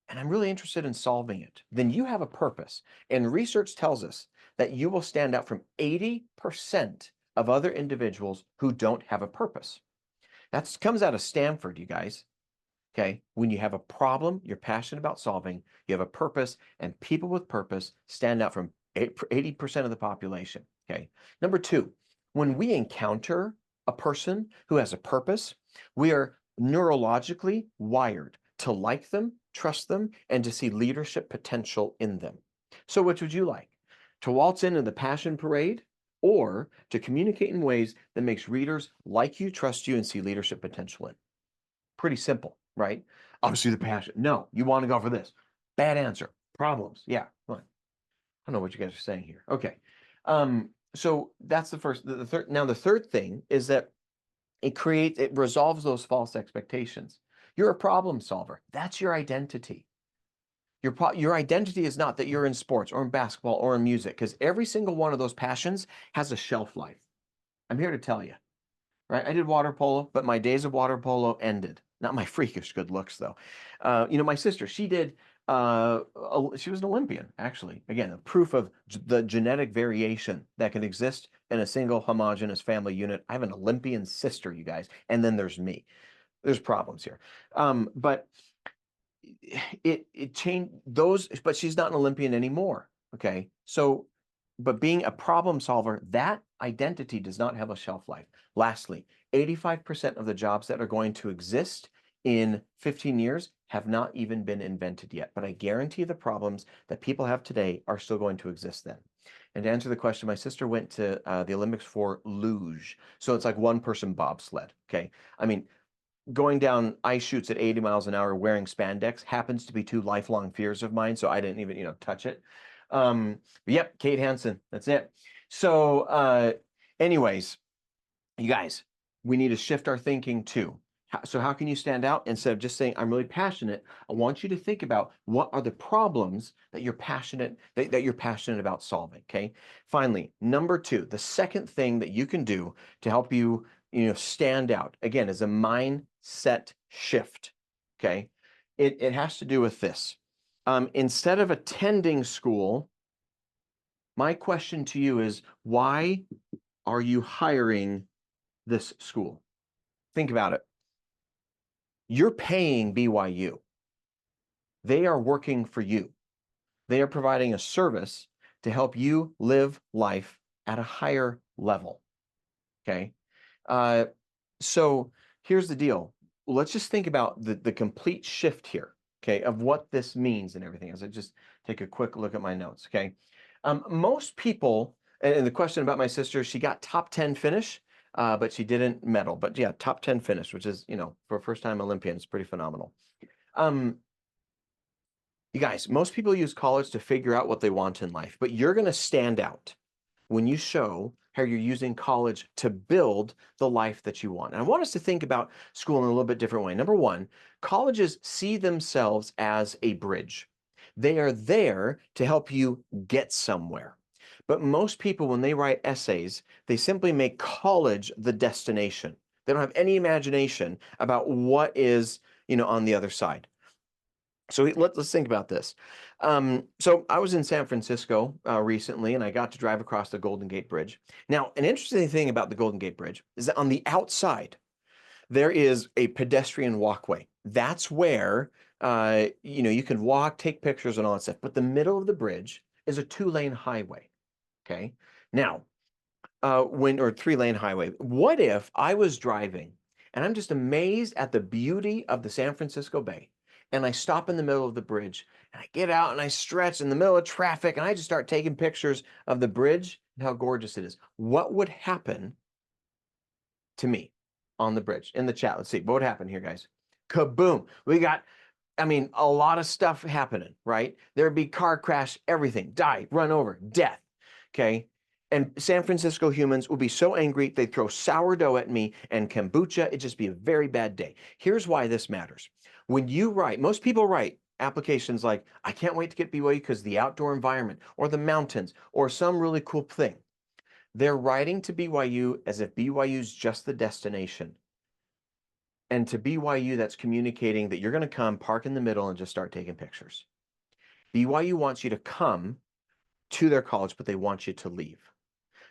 and I'm really interested in solving it, then you have a purpose. And research tells us that you will stand out from 80% of other individuals who don't have a purpose. That comes out of Stanford, you guys. Okay. When you have a problem you're passionate about solving, you have a purpose, and people with purpose stand out from 80% of the population. Okay. Number two, when we encounter a person who has a purpose, we are neurologically wired to like them, trust them, and to see leadership potential in them. So, which would you like? To waltz into the passion parade or to communicate in ways that makes readers like you, trust you, and see leadership potential in? Pretty simple, right? Obviously, the passion. No, you want to go for this. Bad answer. Problems. Yeah. Well, I don't know what you guys are saying here. Okay. So that's the first. The third. Now, the third thing is that it resolves those false expectations. You're a problem solver. That's your identity. Your identity is not that you're in sports or in basketball or in music, because every single one of those passions has a shelf life. I'm here to tell you, right? I did water polo, but my days of water polo ended. Not my freakish good looks, though. You know, my sister, she did. She was an Olympian, actually. Again, a proof of the genetic variation that can exist in a single homogeneous family unit. I have an Olympian sister, you guys, and then there's me. There's problems here, but it changed those. But she's not an Olympian anymore. Okay, so but being a problem solver, that identity does not have a shelf life. Lastly, 85% of the jobs that are going to exist in 15 years have not even been invented yet. But I guarantee the problems that people have today are still going to exist then. And to answer the question, my sister went to the Olympics for luge. So it's like one person bobsled. Okay. I mean, going down ice chutes at 80 miles an hour wearing spandex happens to be two lifelong fears of mine. So I didn't even, touch it. Yep, Kate Hansen. That's it. So, anyways, you guys, we need to shift our thinking too. So how can you stand out instead of just saying, I'm really passionate? I want you to think about what are the problems that you're passionate about solving. Okay. Finally, number two, the second thing that you can do to help you, stand out again is a mindset shift. Okay. It has to do with this. Instead of attending school, my question to you is, why are you hiring this school? Think about it. You're paying BYU. They are working for you. They are providing a service to help you live life at a higher level. Okay. Uh, so here's the deal. Let's just think about the complete shift here, okay, of what this means and everything. As I just take a quick look at my notes, okay. Most people, and the question about my sister, she got top 10 finish, but she didn't medal. But yeah, top 10 finish, which is, for a first-time Olympian, it's pretty phenomenal. Um, you guys, most people use college to figure out what they want in life, but you're going to stand out when you show how you're using college to build the life that you want. And I want us to think about school in a little bit different way. Number one, colleges see themselves as a bridge. They are there to help you get somewhere. But most people, when they write essays, they simply make college the destination. They don't have any imagination about what is, on the other side. So let's think about this. So I was in San Francisco recently, and I got to drive across the Golden Gate Bridge. Now, an interesting thing about the Golden Gate Bridge is that on the outside, there is a pedestrian walkway. That's where you can walk, take pictures, and all that stuff. But the middle of the bridge is a two-lane highway. Okay. Now, or three-lane highway. What if I was driving and I'm just amazed at the beauty of the San Francisco Bay, and I stop in the middle of the bridge and I get out and I stretch in the middle of traffic and I just start taking pictures of the bridge and how gorgeous it is? What would happen to me on the bridge? In the chat, let's see. What would happen here, guys? Kaboom. We got, a lot of stuff happening, right? There'd be car crash, everything, die, run over, death. Okay. And San Francisco humans would be so angry, they'd throw sourdough at me and kombucha. It'd just be a very bad day. Here's why this matters. When you write, most people write applications like, I can't wait to get BYU because the outdoor environment or the mountains or some really cool thing. They're writing to BYU as if BYU is just the destination. And to BYU, that's communicating that you're going to come, park in the middle, and just start taking pictures. BYU wants you to come to their college, but they want you to leave.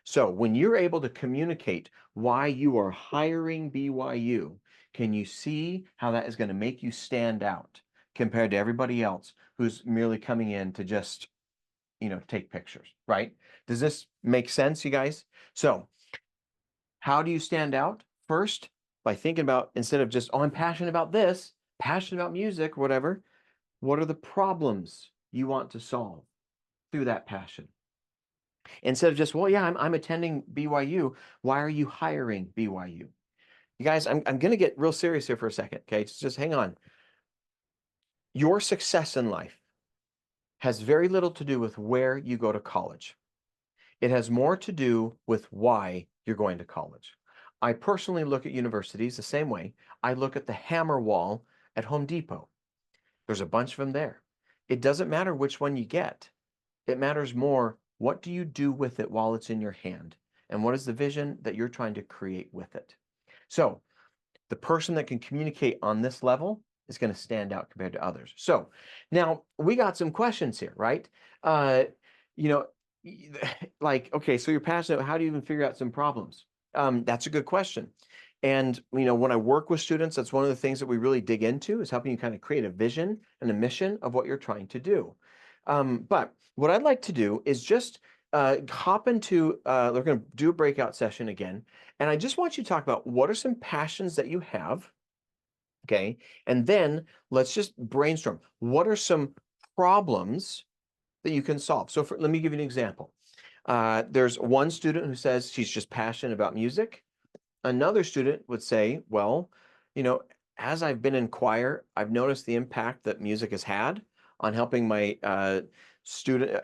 So when you're able to communicate why you are hiring BYU, can you see how that is going to make you stand out compared to everybody else who's merely coming in to just, take pictures, right? Does this make sense, you guys? So how do you stand out? First, by thinking about, instead of just, I'm passionate about this, passionate about music, whatever, what are the problems you want to solve through that passion? Instead of just, well, yeah, I'm attending BYU. Why are you hiring BYU? You guys, I'm going to get real serious here for a second. Okay. Just hang on. Your success in life has very little to do with where you go to college. It has more to do with why you're going to college. I personally look at universities the same way I look at the hammer wall at Home Depot. There's a bunch of them there. It doesn't matter which one you get. It matters more, what do you do with it while it's in your hand? And what is the vision that you're trying to create with it? So the person that can communicate on this level is going to stand out compared to others. So now we got some questions here, right? You know, like, okay, so you're passionate. How do you even figure out some problems? That's a good question. And, when I work with students, that's one of the things that we really dig into, is helping you kind of create a vision and a mission of what you're trying to do. But what I'd like to do is just hop into, we're going to do a breakout session again. And I just want you to talk about what are some passions that you have. Okay. And then let's just brainstorm. What are some problems that you can solve? So let me give you an example. There's one student who says she's just passionate about music. Another student would say, well, as I've been in choir, I've noticed the impact that music has had on helping my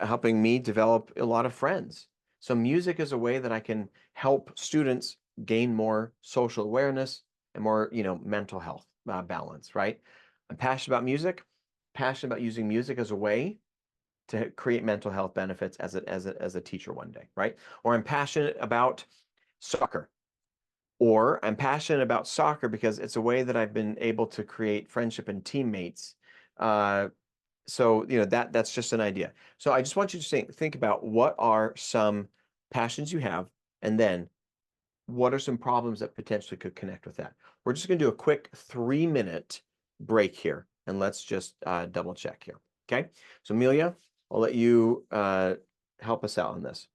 helping me develop a lot of friends. So music is a way that I can help students gain more social awareness and more, mental health balance, right? I'm passionate about music, passionate about using music as a way to create mental health benefits as a teacher one day, right? Or I'm passionate about soccer. Or I'm passionate about soccer because it's a way that I've been able to create friendship and teammates. So that's just an idea. So I just want you to think about what are some passions you have, and then what are some problems that potentially could connect with that. We're just going to do a quick 3-minute break here, and let's just double check here. Okay. So Amelia, I'll let you help us out on this.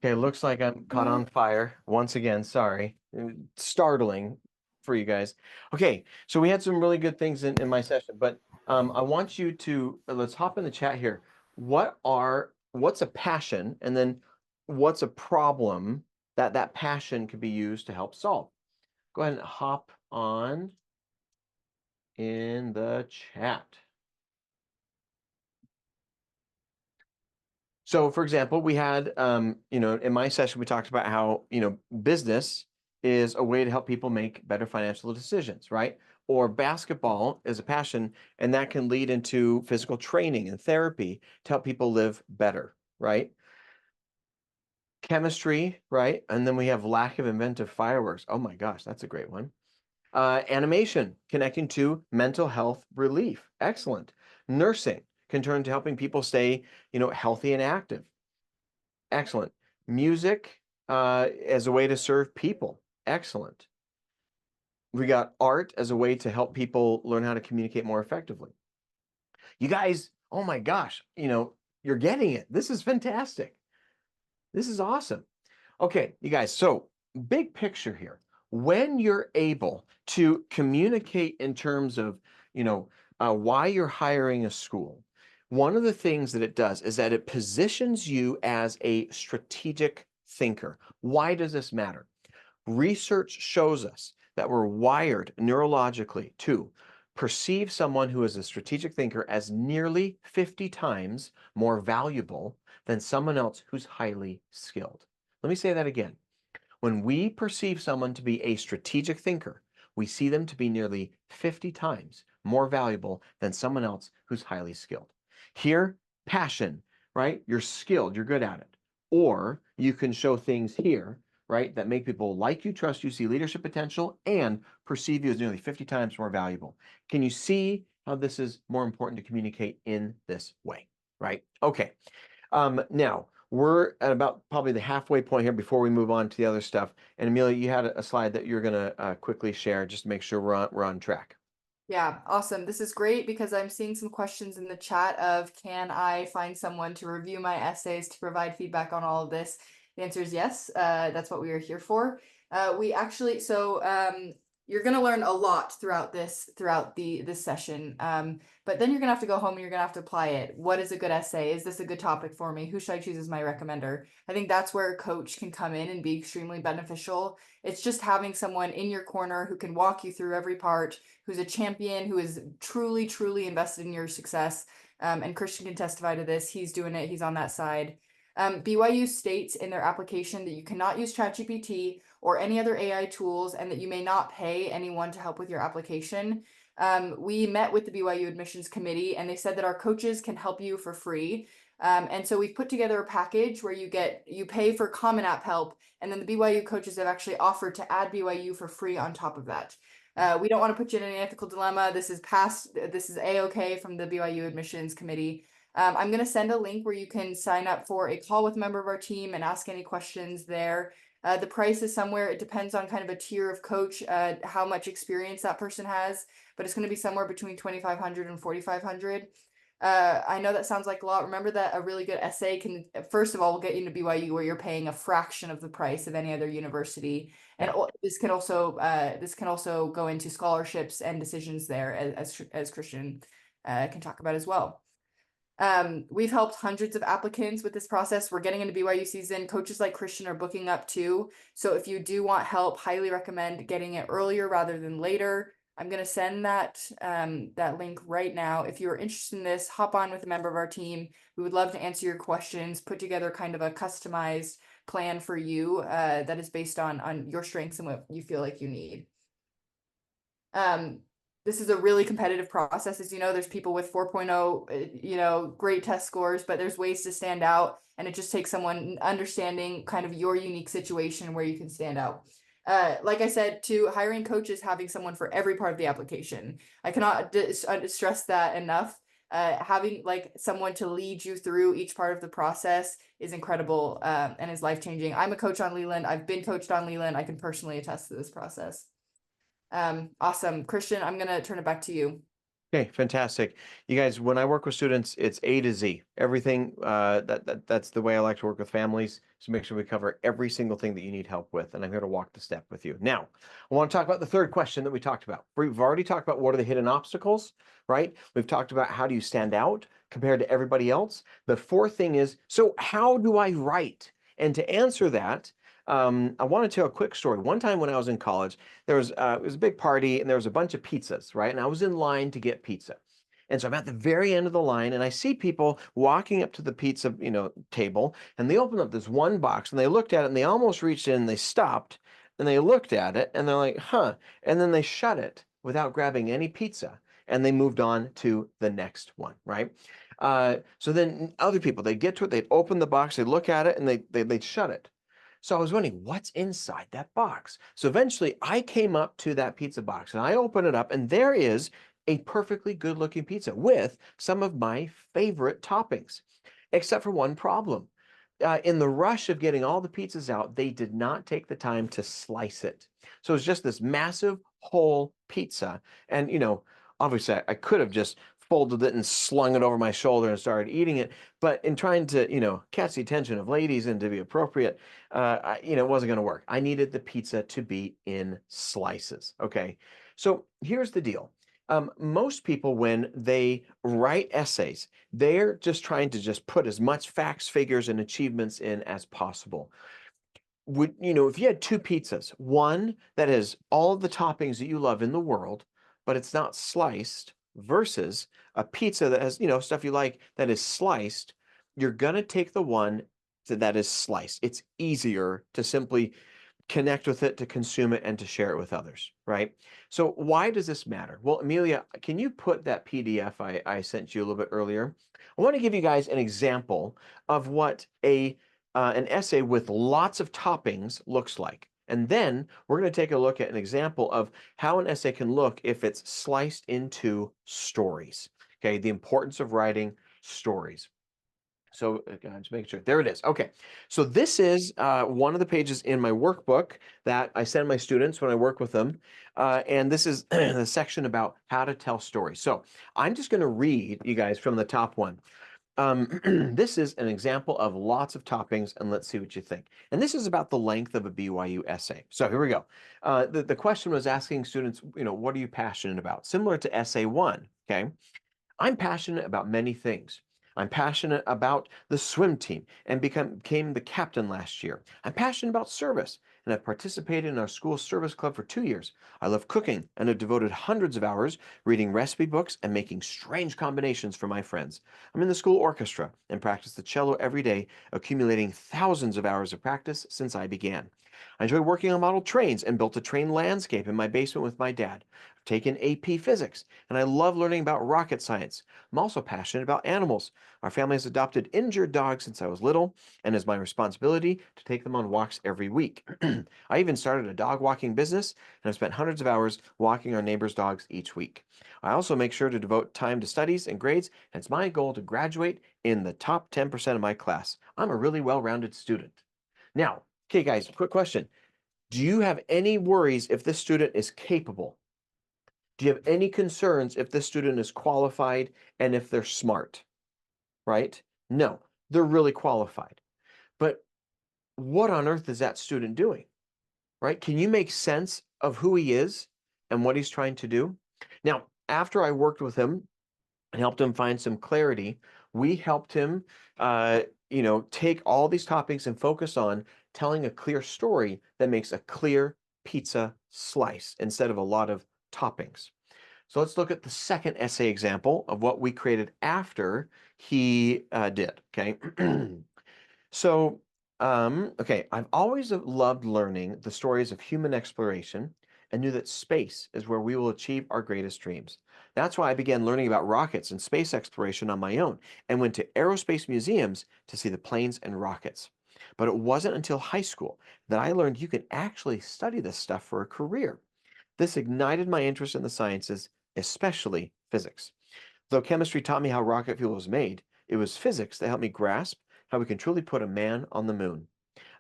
Okay, looks like I'm caught on fire once again. Sorry. Startling for you guys. Okay, so we had some really good things in my session, but I want you to let's hop in the chat here. What's a passion, and then what's a problem that passion could be used to help solve? Go ahead and hop on in the chat. So, for example, we had, in my session, we talked about how, business is a way to help people make better financial decisions, right? Or basketball is a passion, and that can lead into physical training and therapy to help people live better, right? Chemistry, right? And then we have lack of inventive fireworks. Oh my gosh, that's a great one. Animation, connecting to mental health relief. Excellent. Nursing can turn to helping people stay, healthy and active. Excellent. Music as a way to serve people. Excellent. We got art as a way to help people learn how to communicate more effectively. You guys, oh my gosh, you're getting it. This is fantastic. This is awesome. Okay, you guys, so big picture here. When you're able to communicate in terms of, why you're hiring a school, one of the things that it does is that it positions you as a strategic thinker. Why does this matter? Research shows us that we're wired neurologically to perceive someone who is a strategic thinker as nearly 50 times more valuable than someone else who's highly skilled. Let me say that again. When we perceive someone to be a strategic thinker, we see them to be nearly 50 times more valuable than someone else who's highly skilled. Here, passion, right? You're skilled, you're good at it. Or you can show things here, right, that make people like you, trust you, see leadership potential, and perceive you as nearly 50 times more valuable. Can you see how this is more important to communicate in this way, right? Okay. Now, we're at about probably the halfway point here before we move on to the other stuff. And Amelia, you had a slide that you're going to quickly share just to make sure we're on track. Yeah, awesome. This is great because I'm seeing some questions in the chat of, can I find someone to review my essays to provide feedback on all of this? The answer is yes. That's what we are here for. We actually, you're going to learn a lot throughout this session. But then you're going to have to go home and you're going to have to apply it. What is a good essay? Is this a good topic for me? Who should I choose as my recommender? I think that's where a coach can come in and be extremely beneficial. It's just having someone in your corner who can walk you through every part, who's a champion, who is truly, truly invested in your success. And Christian can testify to this. He's doing it. He's on that side. BYU states in their application that you cannot use ChatGPT or any other AI tools, and that you may not pay anyone to help with your application. We met with the BYU admissions committee, and they said that our coaches can help you for free. And so we've put together a package where you pay for Common App help, and then the BYU coaches have actually offered to add BYU for free on top of that. We don't want to put you in an ethical dilemma. This is A-OK from the BYU admissions committee. I'm going to send a link where you can sign up for a call with a member of our team and ask any questions there. The price is somewhere, it depends on kind of a tier of coach, how much experience that person has, but it's going to be somewhere between 2,500 and 4,500. I know that sounds like a lot. Remember that a really good essay can, first of all, will get you into BYU where you're paying a fraction of the price of any other university. And this can also go into scholarships and decisions there, as Christian can talk about as well. We've helped hundreds of applicants with this process. We're getting into BYU season. Coaches like Christian are booking up too. So if you do want help, highly recommend getting it earlier rather than later. I'm going to send that link right now. If you're interested in this, hop on with a member of our team. We would love to answer your questions, put together kind of a customized plan for you that is based on your strengths and what you feel like you need. This is a really competitive process. As you know, there's people with 4.0, great test scores, but there's ways to stand out. And it just takes someone understanding kind of your unique situation where you can stand out. Like I said, to hiring coaches, having someone for every part of the application. I cannot stress that enough. Having like someone to lead you through each part of the process is incredible and is life-changing. I'm a coach on Leland. I've been coached on Leland. I can personally attest to this process. Awesome. Christian, I'm gonna turn it back to you. Okay, fantastic. You guys, when I work with students, it's A to Z. Everything that's the way I like to work with families, so make sure we cover every single thing that you need help with, and I'm here to walk the step with you. Now, I want to talk about the third question that we talked about. We've already talked about what are the hidden obstacles, right? We've talked about how do you stand out compared to everybody else. The fourth thing is, so how do I write? And to answer that, I want to tell a quick story. One time when I was in college, there was it was a big party and there was a bunch of pizzas, right? And I was in line to get pizza. And so I'm at the very end of the line and I see people walking up to the pizza, table, and they open up this one box and they looked at it and they almost reached in and they stopped and they looked at it and they're like, "Huh." And then they shut it without grabbing any pizza and they moved on to the next one, right? So then other people, they'd get to it, they'd open the box, they'd look at it and they'd shut it. So I was wondering what's inside that box. So eventually I came up to that pizza box and I open it up and there is a perfectly good looking pizza with some of my favorite toppings, except for one problem. In the rush of getting all the pizzas out, they did not take the time to slice it. So it's just this massive whole pizza. And, obviously I could have just folded it and slung it over my shoulder and started eating it. But in trying to, catch the attention of ladies and to be appropriate, it wasn't going to work. I needed the pizza to be in slices. Okay. So here's the deal. Most people, when they write essays, they're just trying to just put as much facts, figures, and achievements in as possible. If you had two pizzas, one that has all of the toppings that you love in the world, but it's not sliced, versus a pizza that has, stuff you like that is sliced, you're gonna take the one that is sliced. It's easier to simply connect with it, to consume it, and to share it with others, right? So why does this matter? Well, Amelia, can you put that PDF I sent you a little bit earlier? I want to give you guys an example of what an essay with lots of toppings looks like. And then we're going to take a look at an example of how an essay can look if it's sliced into stories. Okay, the importance of writing stories. So just making sure. There it is. Okay. So this is one of the pages in my workbook that I send my students when I work with them. And this is the section about how to tell stories. So I'm just going to read, you guys, from the top one. This is an example of lots of toppings, and let's see what you think. And this is about the length of a BYU essay. So here we go. The question was asking students, what are you passionate about? Similar to essay one, okay? I'm passionate about many things. I'm passionate about the swim team and became the captain last year. I'm passionate about service and have participated in our school service club for 2 years. I love cooking and have devoted hundreds of hours reading recipe books and making strange combinations for my friends. I'm in the school orchestra and practice the cello every day, accumulating thousands of hours of practice since I began. I enjoy working on model trains and built a train landscape in my basement with my dad. I've taken AP physics, and I love learning about rocket science. I'm also passionate about animals. Our family has adopted injured dogs since I was little, and it's my responsibility to take them on walks every week. I even started a dog walking business, and I've spent hundreds of hours walking our neighbors' dogs each week. I also make sure to devote time to studies and grades, and it's my goal to graduate in the top 10% of my class. I'm a really well-rounded student. Now, okay, guys, quick question. Do you have any worries if this student is capable? Do you have any concerns if this student is qualified and if they're smart? Right? No, they're really qualified. But what on earth is that student doing? Right? Can you make sense of who he is and what he's trying to do? Now, after I worked with him and helped him find some clarity, we helped him, take all these topics and focus on telling a clear story that makes a clear pizza slice instead of a lot of toppings. So let's look at the second essay example of what we created after he did, okay? So, okay, I've always loved learning the stories of human exploration and knew that space is where we will achieve our greatest dreams. That's why I began learning about rockets and space exploration on my own and went to aerospace museums to see the planes and rockets. But it wasn't until high school that I learned you can actually study this stuff for a career. This ignited my interest in the sciences, especially physics. Though chemistry taught me how rocket fuel was made, it was physics that helped me grasp how we can truly put a man on the moon.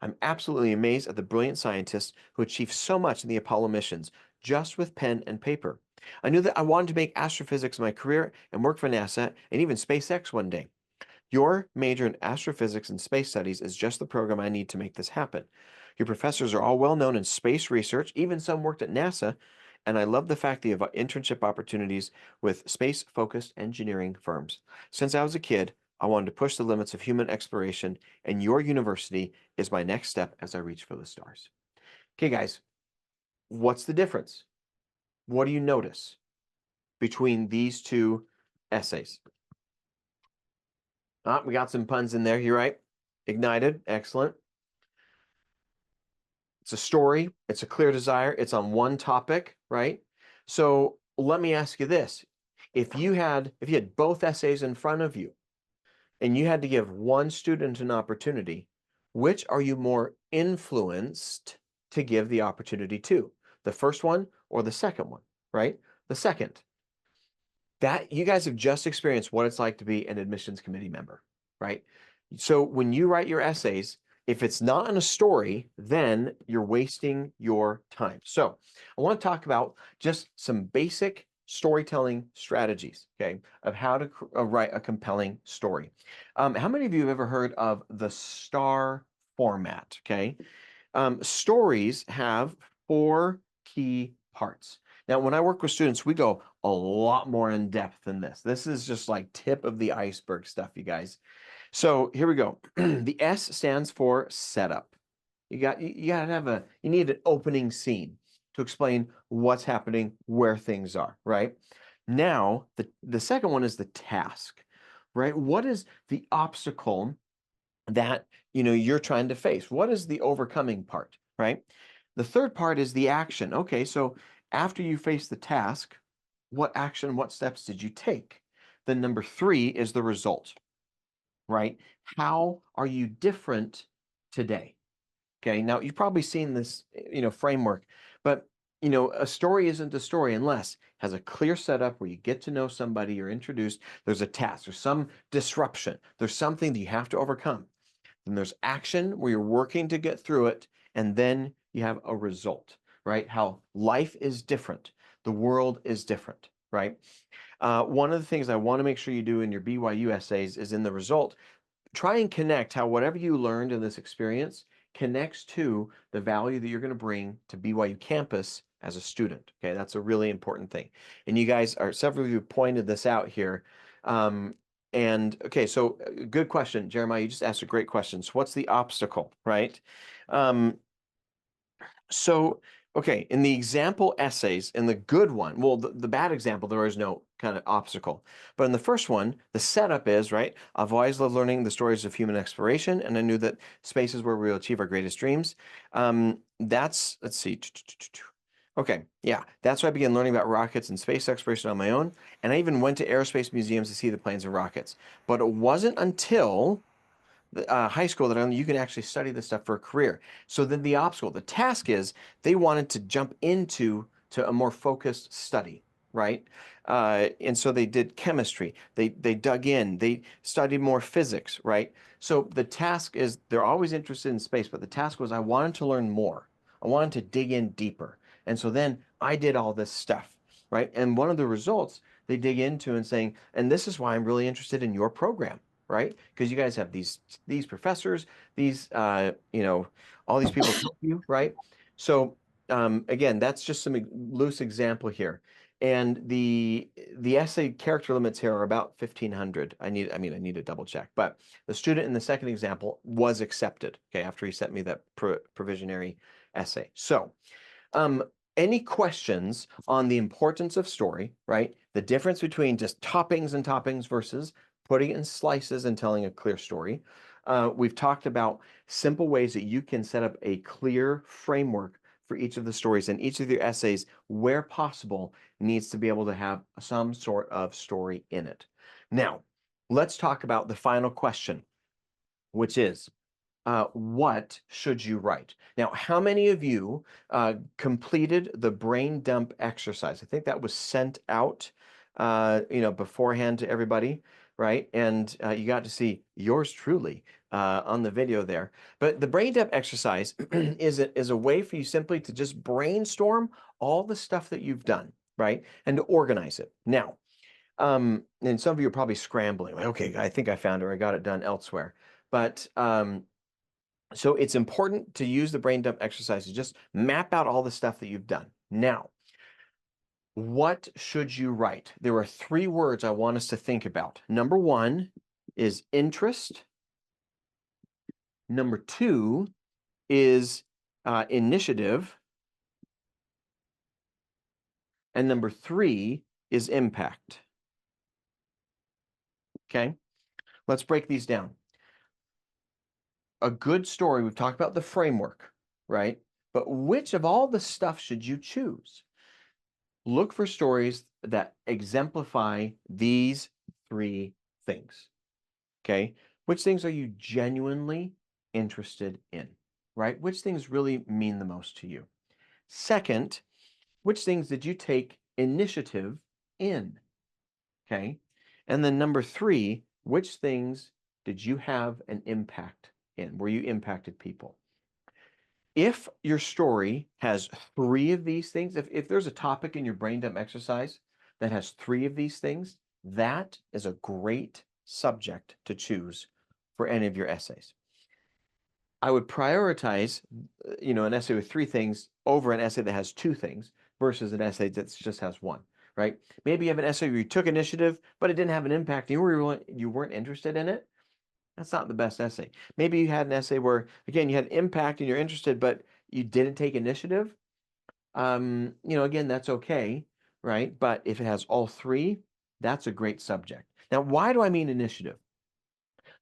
I'm absolutely amazed at the brilliant scientists who achieved so much in the Apollo missions just with pen and paper. I knew that I wanted to make astrophysics my career and work for NASA and even SpaceX one day. Your major in astrophysics and space studies is just the program I need to make this happen. Your professors are all well known in space research, even some worked at NASA, and I love the fact that you have internship opportunities with space-focused engineering firms. Since I was a kid, I wanted to push the limits of human exploration, and your university is my next step as I reach for the stars. Okay, guys, what's the difference? What do you notice between these two essays? Ah, we got some puns in there. You're right. Ignited. Excellent. It's a story. It's a clear desire. It's on one topic, right? So let me ask you this. If you had both essays in front of you and you had to give one student an opportunity, which are you more influenced to give the opportunity to? The first one or the second one, right? The second. That you guys have just experienced what it's like to be an admissions committee member, right? So when you write your essays, if it's not in a story, then you're wasting your time. So I want to talk about just some basic storytelling strategies, okay, of how to write a compelling story. How many of you have ever heard of the STAR format? Okay, stories have four key parts. Now, when I work with students, we go a lot more in depth than this. This is just like tip of the iceberg stuff, you guys. So here we go. The S stands for setup. You need an opening scene to explain what's happening, where things are, right? Now, the second one is the task, right? What is the obstacle that you're trying to face? What is the overcoming part, right? The third part is the action. Okay, so after you face the task, what action, what steps did you take? Then number three is the result, right? How are you different today? Okay, now you've probably seen this, framework, but a story isn't a story unless it has a clear setup where you get to know somebody, you're introduced, there's a task, there's some disruption, there's something that you have to overcome. Then there's action where you're working to get through it, and then you have a result, right? How life is different, the world is different, right? One of the things I want to make sure you do in your BYU essays is in the result, try and connect how whatever you learned in this experience connects to the value that you're going to bring to BYU campus as a student. Okay, that's a really important thing. And you guys are, several of you pointed this out here. And okay, so good question, Jeremiah. You just asked a great question. So what's the obstacle, right? Um, so, okay, in the example essays, in the good one, well, the bad example, there is no kind of obstacle. But in the first one, the setup is, right? I've always loved learning the stories of human exploration, and I knew that space is where we'll achieve our greatest dreams. Let's see. Okay, yeah, that's why I began learning about rockets and space exploration on my own. And I even went to aerospace museums to see the planes and rockets. But it wasn't until high school that you can actually study this stuff for a career. So then the obstacle, the task is they wanted to jump into a more focused study, right? And so they did chemistry. They dug in. They studied more physics, right? So the task is they're always interested in space, but the task was I wanted to learn more. I wanted to dig in deeper. And so then I did all this stuff, right? And one of the results they dig into and saying, and this is why I'm really interested in your program, right? Because you guys have these professors, these all these people help you, right? So again, that's just some loose example here. And the essay character limits here are about 1,500. I need to double check, but the student in the second example was accepted. Okay, after he sent me that provisionary essay. So any questions on the importance of story, right? The difference between just toppings and toppings versus putting it in slices and telling a clear story. We've talked about simple ways that you can set up a clear framework for each of the stories, and each of your essays, where possible, needs to be able to have some sort of story in it. Now, let's talk about the final question, which is, what should you write? Now, how many of you completed the brain dump exercise? I think that was sent out, beforehand to everybody, right? And you got to see yours truly on the video there. But the brain dump exercise is a way for you simply to just brainstorm all the stuff that you've done, right? And to organize it. Now, and some of you are probably scrambling, like, okay, I think I found it, or I got it done elsewhere. But so it's important to use the brain dump exercise to just map out all the stuff that you've done. Now, what should you write? There are 3 words I want us to think about. Number 1 is interest. Number 2 is initiative. And number 3 is impact. Okay, let's break these down. A good story, we've talked about the framework, right? But which of all the stuff should you choose? Look for stories that exemplify these 3 things. Okay, which things are you genuinely interested in, right? Which things really mean the most to you? Second, which things did you take initiative in? Okay, and then number 3, which things did you have an impact in? Where you impacted people? If your story has 3 of these things, if there's a topic in your brain dump exercise that has 3 of these things, that is a great subject to choose for any of your essays. I would prioritize, an essay with 3 things over an essay that has 2 things versus an essay that just has 1, right? Maybe you have an essay where you took initiative, but it didn't have an impact. You weren't interested in it. That's not the best essay. Maybe you had an essay where, again, you had impact and you're interested, but you didn't take initiative. Again, that's okay, right? But if it has all 3, that's a great subject. Now, why do I mean initiative?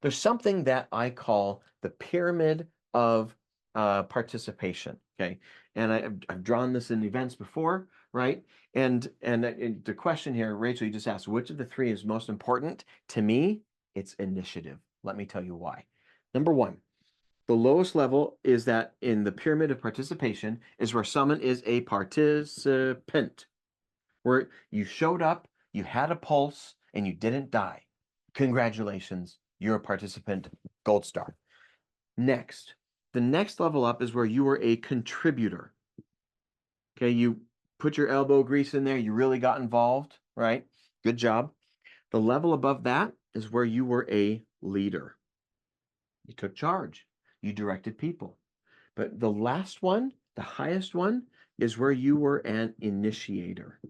There's something that I call the pyramid of participation. Okay, and I've drawn this in events before, right? And the question here, Rachel, you just asked, which of the 3 is most important to me? It's initiative. Let me tell you why. Number 1, the lowest level is that in the pyramid of participation is where someone is a participant, where you showed up, you had a pulse, and you didn't die. Congratulations, you're a participant, gold star. Next, the next level up is where you were a contributor. Okay, you put your elbow grease in there, you really got involved, right? Good job. The level above that is where you were a leader. You took charge, you directed people. But the last one, the highest one, is where you were an initiator,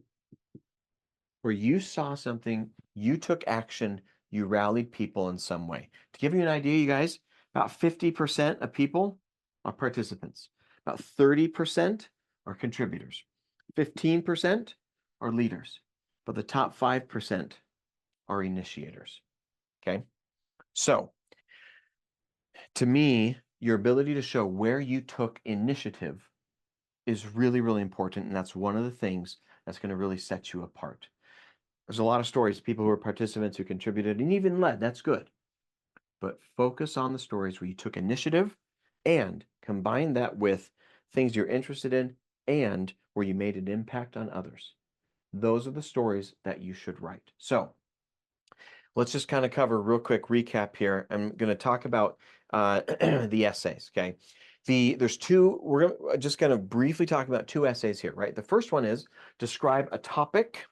where you saw something, you took action, you rallied people in some way. To give you an idea, you guys, about 50% of people are participants, about 30% are contributors, 15% are leaders, but the top 5% are initiators. Okay, so to me, your ability to show where you took initiative is really, really important, and that's one of the things that's going to really set you apart. There's a lot of stories, people who are participants who contributed and even led. That's good. But focus on the stories where you took initiative and combine that with things you're interested in and where you made an impact on others. Those are the stories that you should write. So let's just kind of cover a real quick recap here. I'm going to talk about the essays, okay? There's 2, we're just going to briefly talk about 2 essays here, right? The first one is describe a topic,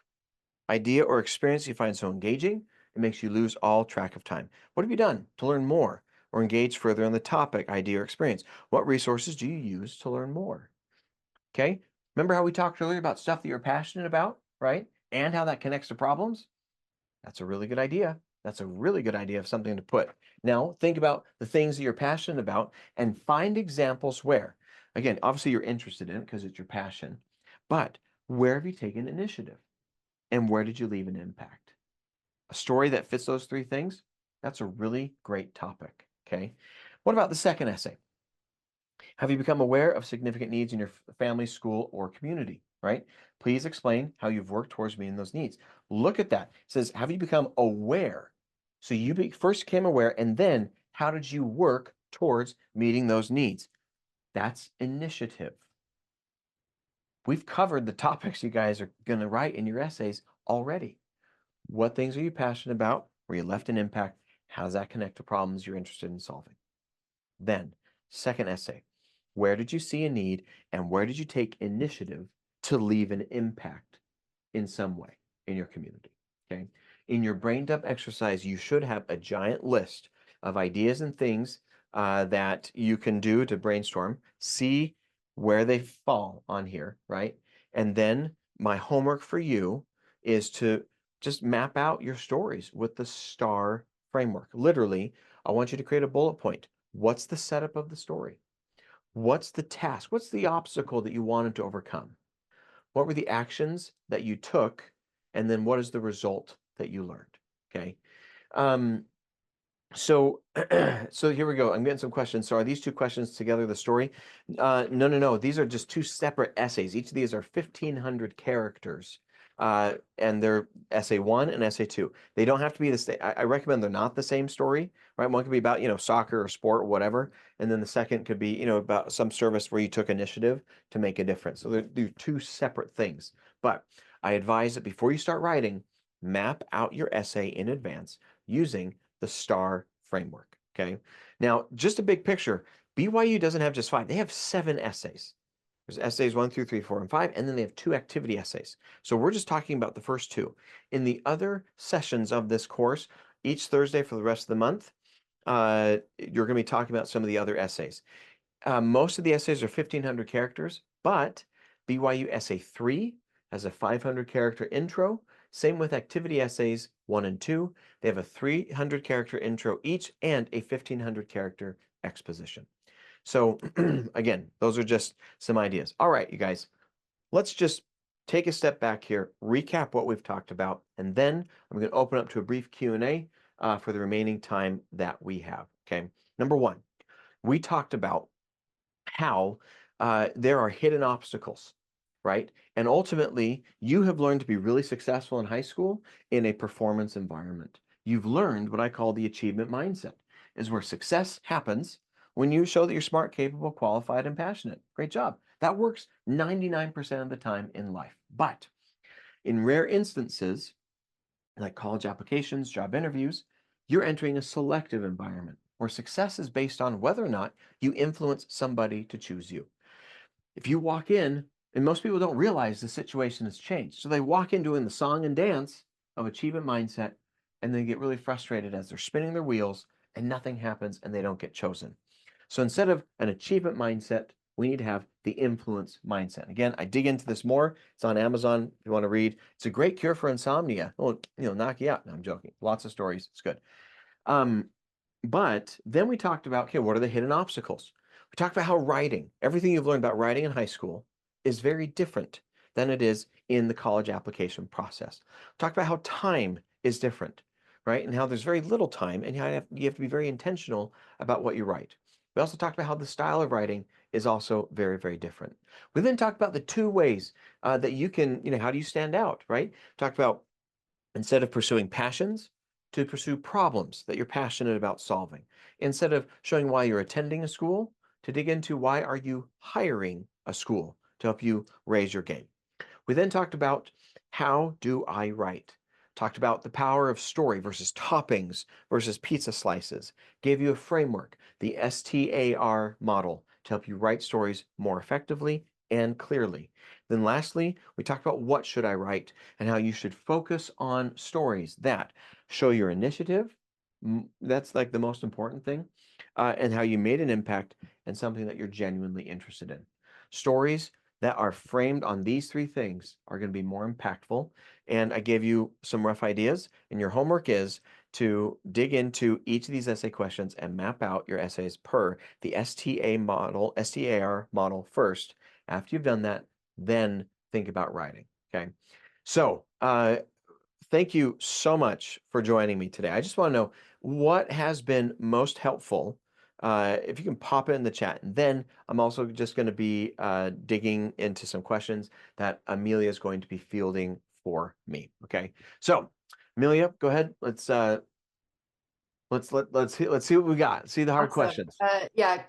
idea, or experience you find so engaging, it makes you lose all track of time. What have you done to learn more or engage further on the topic, idea, or experience? What resources do you use to learn more? Okay, remember how we talked earlier about stuff that you're passionate about, right? And how that connects to problems? That's a really good idea. That's a really good idea of something to put. Now, think about the things that you're passionate about and find examples where, again, obviously you're interested in it because it's your passion, But where have you taken initiative? And where did you leave an impact? A story that fits those three things, that's a really great topic, okay? What about the second essay? Have you become aware of significant needs in your family, school, or community, right? Please explain how you've worked towards meeting those needs. Look at that. It says, have you become aware? So you first became aware, and then how did you work towards meeting those needs? That's initiative. We've covered the topics you guys are going to write in your essays already. What things are you passionate about? Where you left an impact? How does that connect to problems you're interested in solving? Then, second essay, where did you see a need and where did you take initiative to leave an impact in some way in your community? Okay. In your brain dump exercise, you should have a giant list of ideas and things that you can do to brainstorm, see where they fall on here, right? And then my homework for you is to just map out your stories with the STAR framework. Literally, I want you to create a bullet point. What's the setup of the story? What's the task? What's the obstacle that you wanted to overcome? What were the actions that you took? And then what is the result that you learned? Okay. Um, so, so here we go. I'm getting some questions. So are these two questions together the story? No. These are just two separate essays. Each of these are 1,500 characters. And they're essay one and essay two. They don't have to be the same. I recommend they're not the same story, right? One could be about, soccer or sport or whatever. And then the second could be, about some service where you took initiative to make a difference. So they're two separate things. But I advise that before you start writing, map out your essay in advance using the STAR framework. Okay. Now, just a big picture. BYU doesn't have just 5, they have 7 essays. There's essays 1 through 3, 4, and 5, and then they have 2 activity essays. So we're just talking about the first 2. In the other sessions of this course, each Thursday for the rest of the month, you're going to be talking about some of the other essays. Most of the essays are 1,500 characters, but BYU Essay 3 has a 500 character intro. Same with activity essays 1 and 2. They have a 300 character intro each and a 1,500 character exposition. So again, those are just some ideas. All right, you guys, let's just take a step back here, recap what we've talked about, and then I'm going to open up to a brief Q&A for the remaining time that we have. Okay. Number 1, we talked about how there are hidden obstacles, right? And ultimately, you have learned to be really successful in high school in a performance environment. You've learned what I call the achievement mindset, is where success happens when you show that you're smart, capable, qualified, and passionate. Great job. That works 99% of the time in life. But in rare instances, like college applications, job interviews, you're entering a selective environment where success is based on whether or not you influence somebody to choose you. If you walk in, and most people don't realize the situation has changed. So they walk in doing the song and dance of achievement mindset, and they get really frustrated as they're spinning their wheels and nothing happens and they don't get chosen. So instead of an achievement mindset, we need to have the influence mindset. Again, I dig into this more. It's on Amazon if you want to read. It's a great cure for insomnia. Oh, knock you out. No, I'm joking. Lots of stories. It's good. But then we talked about, okay, what are the hidden obstacles? We talked about how writing, everything you've learned about writing in high school is very different than it is in the college application process. We talked about how time is different, right? And how there's very little time and you have to be very intentional about what you write. We also talked about how the style of writing is also very, very different. We then talked about the 2 ways that you can, how do you stand out, right? Talked about instead of pursuing passions, to pursue problems that you're passionate about solving. Instead of showing why you're attending a school, to dig into why are you hiring a school to help you raise your game. We then talked about how do I write? Talked about the power of story versus toppings versus pizza slices. Gave you a framework, the STAR model, to help you write stories more effectively and clearly. Then lastly, we talked about what should I write and how you should focus on stories that show your initiative. That's like the most important thing, and how you made an impact and something that you're genuinely interested in. Stories that are framed on these 3 things are going to be more impactful. And I gave you some rough ideas, and your homework is to dig into each of these essay questions and map out your essays per the STAR model first. After you've done that, then think about writing. Okay. So, thank you so much for joining me today. I just want to know what has been most helpful. If you can pop it in the chat. And then I'm also just going to be digging into some questions that Amelia is going to be fielding for me. Okay. So, Amelia, go ahead. Let's see what we got. See the hard Awesome. questions. Yeah,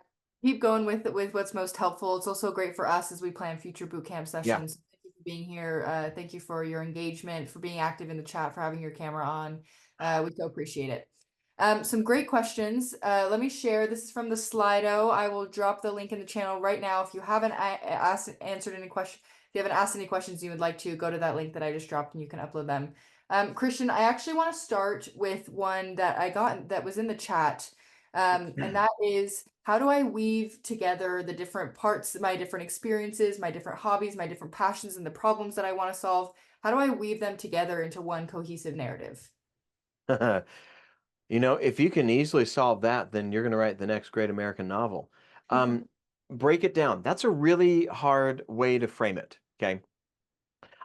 keep going with what's most helpful. It's also great for us as we plan future boot camp Yeah. sessions. Thank you for being here. Thank you for your engagement, for being active in the chat, for having your camera on. We so appreciate it. Some great questions. Let me share. This is from the Slido. I will drop the link in the channel right now. If you haven't answered any questions, if you haven't asked any questions you would like to, go to that link that I just dropped and you can upload them. Christian, I actually want to start with one that I got that was in the chat. And that is, how do I weave together the different parts, my different experiences, my different hobbies, my different passions, and the problems that I want to solve? How do I weave them together into one cohesive narrative? If you can easily solve that, then you're going to write the next great American novel. Um, Break it down. That's a really hard way to frame it. Okay.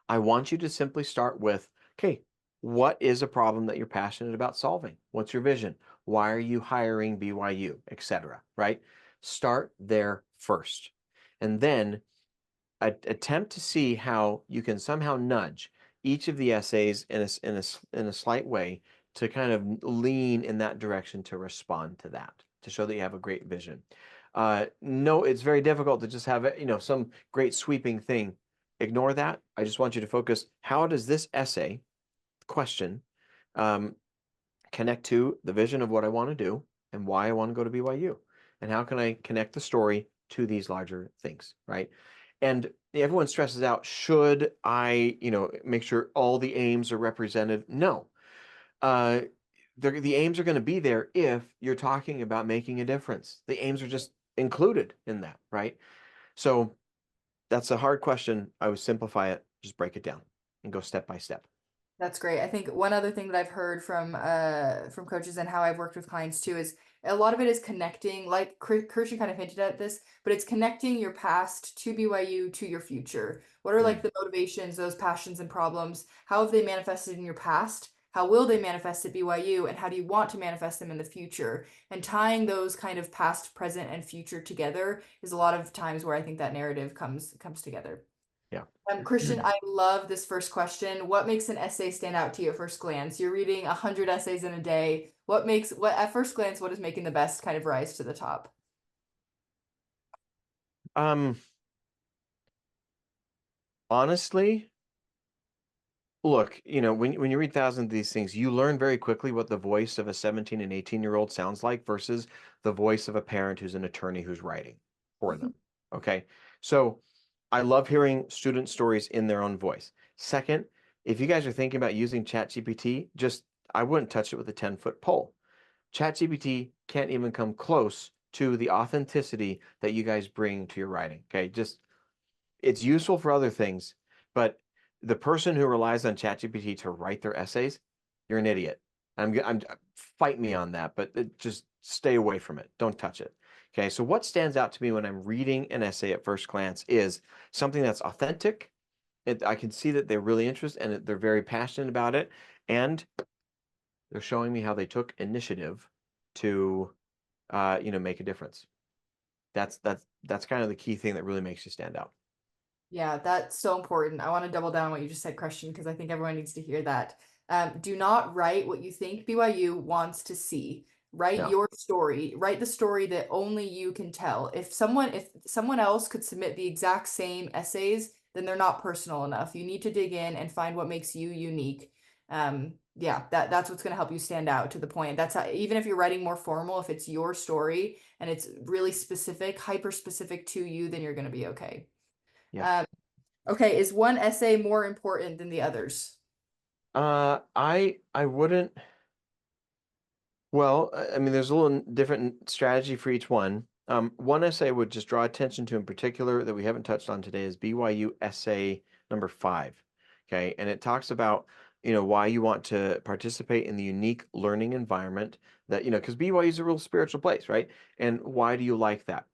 I want you to simply start with, okay, what is a problem that you're passionate about solving? What's your vision? Why are you hiring BYU, etc. Right? Start there first. And then attempt to see how you can somehow nudge each of the essays in a slight way to kind of lean in that direction to respond to that, to show that you have a great vision. No, it's very difficult to just have some great sweeping thing. Ignore that. I just want you to focus. How does this essay question um, connect to the vision of what I want to do and why I want to go to BYU? And how can I connect the story to these larger things, right? And everyone stresses out, should I, make sure all the aims are represented? No. Uh, the aims are going to be there if you're talking about making a difference. The aims are just included in that, right? So that's a hard question. I would simplify it, just break it down and go step by step. That's great. I think one other thing that I've heard from coaches and how I've worked with clients too is a lot of it is connecting, like Christian kind of hinted at this, but it's connecting your past to BYU to your future. What are like Mm, the motivations, those passions and problems? How have they manifested in your past? How will they manifest at BYU? And how do you want to manifest them in the future? And tying those kind of past, present, and future together is a lot of times where I think that narrative comes together. yeah. Christian, I love this first question. What makes an essay stand out to you at first glance? You're reading 100 essays in a day. What at first glance, what is making the best kind of rise to the top? Um, Honestly, look, when you read thousands of these things, you learn very quickly what the voice of a 17 and 18-year-old sounds like versus the voice of a parent who's an attorney who's writing for them. Okay. So I love hearing student stories in their own voice. Second, if you guys are thinking about using ChatGPT, I wouldn't touch it with a 10-foot pole. ChatGPT can't even come close to the authenticity that you guys bring to your writing. Okay. It's useful for other things, but the person who relies on ChatGPT to write their essays, you're an idiot. I'm fight me on that, but just stay away from it. Don't touch it. Okay, so what stands out to me when I'm reading an essay at first glance is something that's authentic. I can see that they're really interested and they're very passionate about it, and they're showing me how they took initiative to, make a difference. That's kind of the key thing that really makes you stand out. Yeah, that's so important. I want to double down on what you just said, Christian, because I think everyone needs to hear that. Do not write what you think BYU wants to see. Write No. your story. Write the story that only you can tell. If someone else could submit the exact same essays, then they're not personal enough. You need to dig in and find what makes you unique. Yeah, that's what's going to help you stand out to the point. That's how, even if you're writing more formal, if it's your story and it's really specific, hyper specific to you, then you're going to be okay. Yeah. Um, okay, is one essay more important than the others? I wouldn't. Well, I mean, there's a little different strategy for each one. One essay I would just draw attention to in particular that we haven't touched on today is BYU essay number 5. Okay, and it talks about why you want to participate in the unique learning environment that because BYU is a real spiritual place, right? And why do you like that?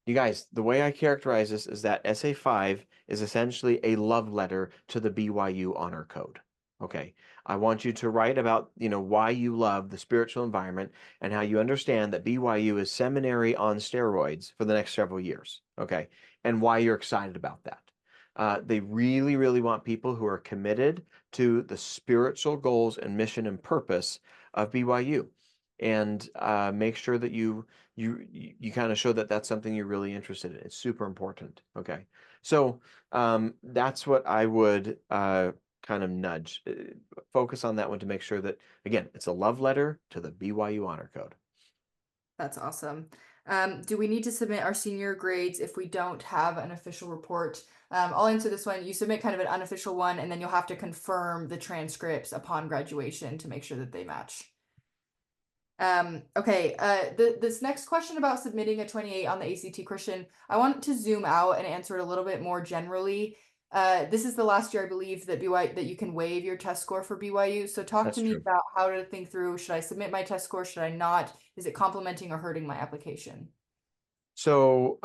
You guys, the way I characterize this is that Essay 5 is essentially a love letter to the BYU honor code. Okay. I want you to write about, why you love the spiritual environment and how you understand that BYU is seminary on steroids for the next several years. Okay. And why you're excited about that. They really, really want people who are committed to the spiritual goals and mission and purpose of BYU, and make sure that you kind of show that that's something you're really interested in. It's super important. Okay, so that's what I would kind of nudge, focus on that one to make sure that, again, it's a love letter to the BYU honor code. That's awesome. Do we need to submit our senior grades if we don't have an official report? I'll answer this one. You submit kind of an unofficial one, and then you'll have to confirm the transcripts upon graduation to make sure that they match. Okay, this next question about submitting a 28 on the ACT, Christian, I want to zoom out and answer it a little bit more generally. This is the last year, I believe, that that you can waive your test score for BYU. So talk to That's me true. about how to think through, should I submit my test score? Should I not? Is it complementing or hurting my application? So,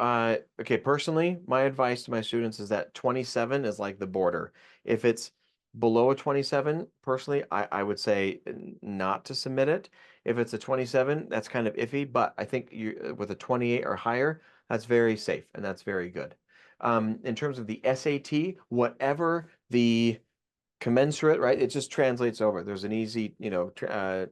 okay, personally, my advice to my students is that 27 is like the border. If it's below a 27, personally, I would say not to submit it. If it's a 27, that's kind of iffy, but I think you with a 28 or higher, that's very safe and that's very good. In terms of the SAT, whatever the commensurate, right? It just translates over. There's an easy, uh,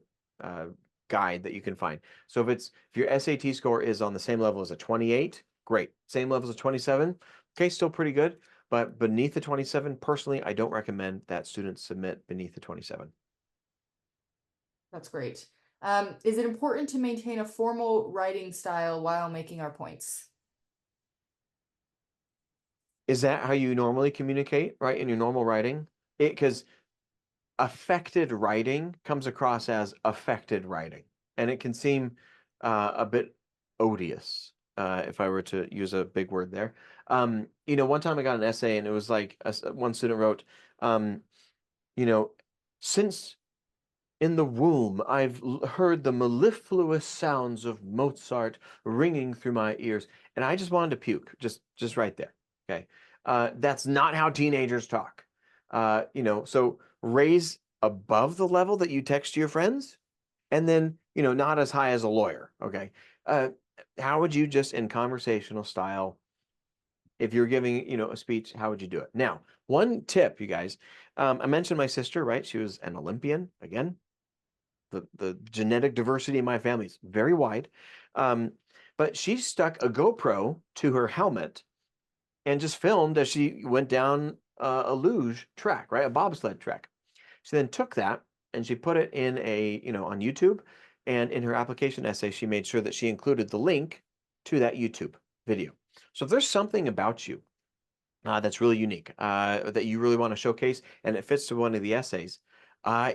guide that you can find. So if your SAT score is on the same level as a 28, great. Same level as a 27, okay, still pretty good. But beneath the 27, personally, I don't recommend that students submit beneath the 27. That's great. Is it important to maintain a formal writing style while making our points? Is that how you normally communicate, right? In your normal writing? Because affected writing comes across as affected writing, and it can seem a bit odious, if I were to use a big word there. One time I got an essay, and it was like one student wrote, um, you know, since in the womb I've heard the mellifluous sounds of Mozart ringing through my ears, and I just wanted to puke, just right there. Okay, that's not how teenagers talk. So raise above the level that you text to your friends, and then not as high as a lawyer. Okay, uh, how would you just in conversational style, if you're giving a speech, how would you do it? Now, one tip, you guys. I mentioned my sister, right? She was an Olympian again. The genetic diversity in my family is very wide. Um, but she stuck a GoPro to her helmet and just filmed as she went down a luge track, right? A bobsled track. She then took that and she put it in on YouTube. And in her application essay, she made sure that she included the link to that YouTube video. So if there's something about you that's really unique, that you really want to showcase, and it fits to one of the essays,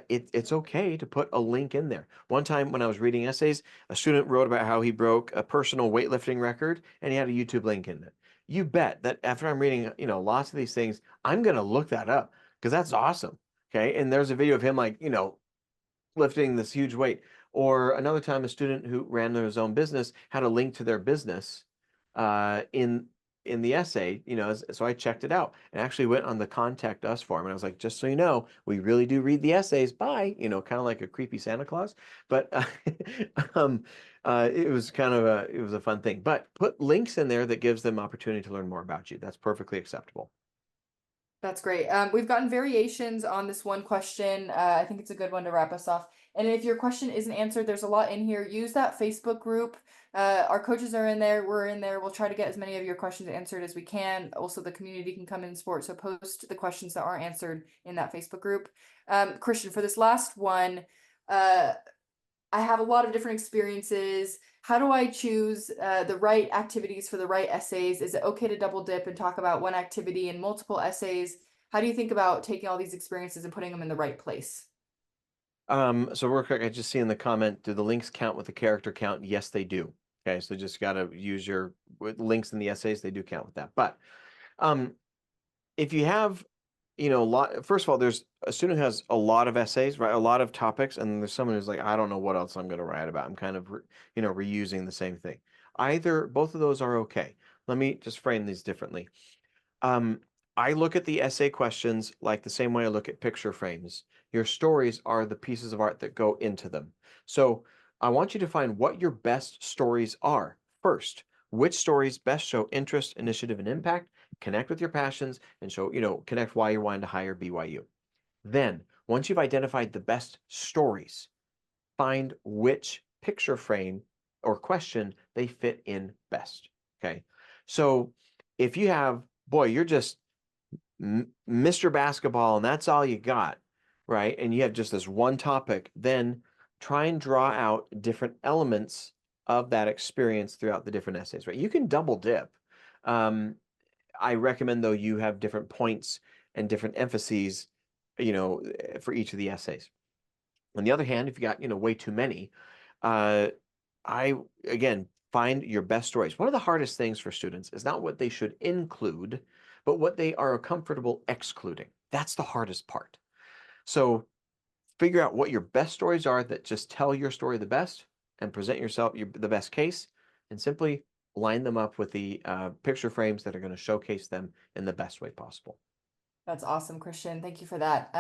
it's okay to put a link in there. One time when I was reading essays, a student wrote about how he broke a personal weightlifting record, and he had a YouTube link in it. You bet that after I'm reading, lots of these things, I'm gonna look that up because that's awesome. Okay, and there's a video of him like, lifting this huge weight. Or another time, a student who ran his own business had a link to their business in the essay, so I checked it out and actually went on the contact us form. And I was like, just so you know, we really do read the essays. Bye, kind of like a creepy Santa Claus. But um, it was it was a fun thing. But put links in there that gives them opportunity to learn more about you. That's perfectly acceptable. That's great. We've gotten variations on this one question. I think it's a good one to wrap us off. And if your question isn't answered, there's a lot in here. Use that Facebook group. Our coaches are in there. We're in there. We'll try to get as many of your questions answered as we can. Also, the community can come in and support. So post the questions that aren't answered in that Facebook group. Christian, for this last one, uh, I have a lot of different experiences. How do I choose the right activities for the right essays? Is it okay to double dip and talk about one activity in multiple essays? How do you think about taking all these experiences and putting them in the right place? So real quick, I just see in the comment, do the links count with the character count? Yes, they do. Okay, so just gotta use your links in the essays, they do count with that. But um, if you have, a lot, first of all, there's a student who has a lot of essays, right? A lot of topics, and there's someone who's like, I don't know what else I'm gonna write about. I'm kind of, reusing the same thing. Either, both of those are okay. let me just frame these differently. Um, I look at the essay questions like the same way I look at picture frames. Your stories are the pieces of art that go into them. So I want you to find what your best stories are first. Which stories best show interest, initiative, and impact? Connect with your passions and show, connect why you're wanting to hire BYU. Then, once you've identified the best stories, find which picture frame or question they fit in best. Okay. So if you have, boy, you're just Mr. Basketball and that's all you got, right? And you have just this one topic, then try and draw out different elements of that experience throughout the different essays, right? You can double dip. Um, I recommend though you have different points and different emphases, for each of the essays. On the other hand, if you got, way too many, uh, I again find your best stories. One of the hardest things for students is not what they should include, but what they are comfortable excluding. That's the hardest part. So figure out what your best stories are that just tell your story the best and present yourself the best case, and simply line them up with the picture frames that are going to showcase them in the best way possible. That's awesome, Christian. Thank you for that.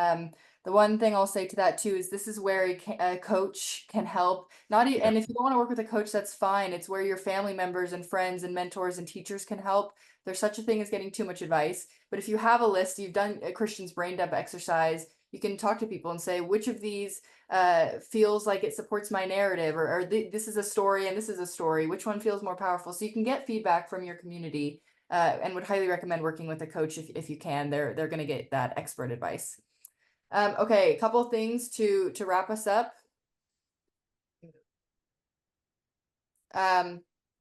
The one thing I'll say to that too is this is where a coach can help. Yeah. And if you don't want to work with a coach, that's fine. It's where your family members and friends and mentors and teachers can help. There's such a thing as getting too much advice. But if you have a list, you've done a Christian's brain dump exercise, you can talk to people and say, which of these feels like it supports my narrative, or this is a story and this is a story. Which one feels more powerful? So you can get feedback from your community, and would highly recommend working with a coach if you can. They're going to get that expert advice. Okay, a couple of things to wrap us up.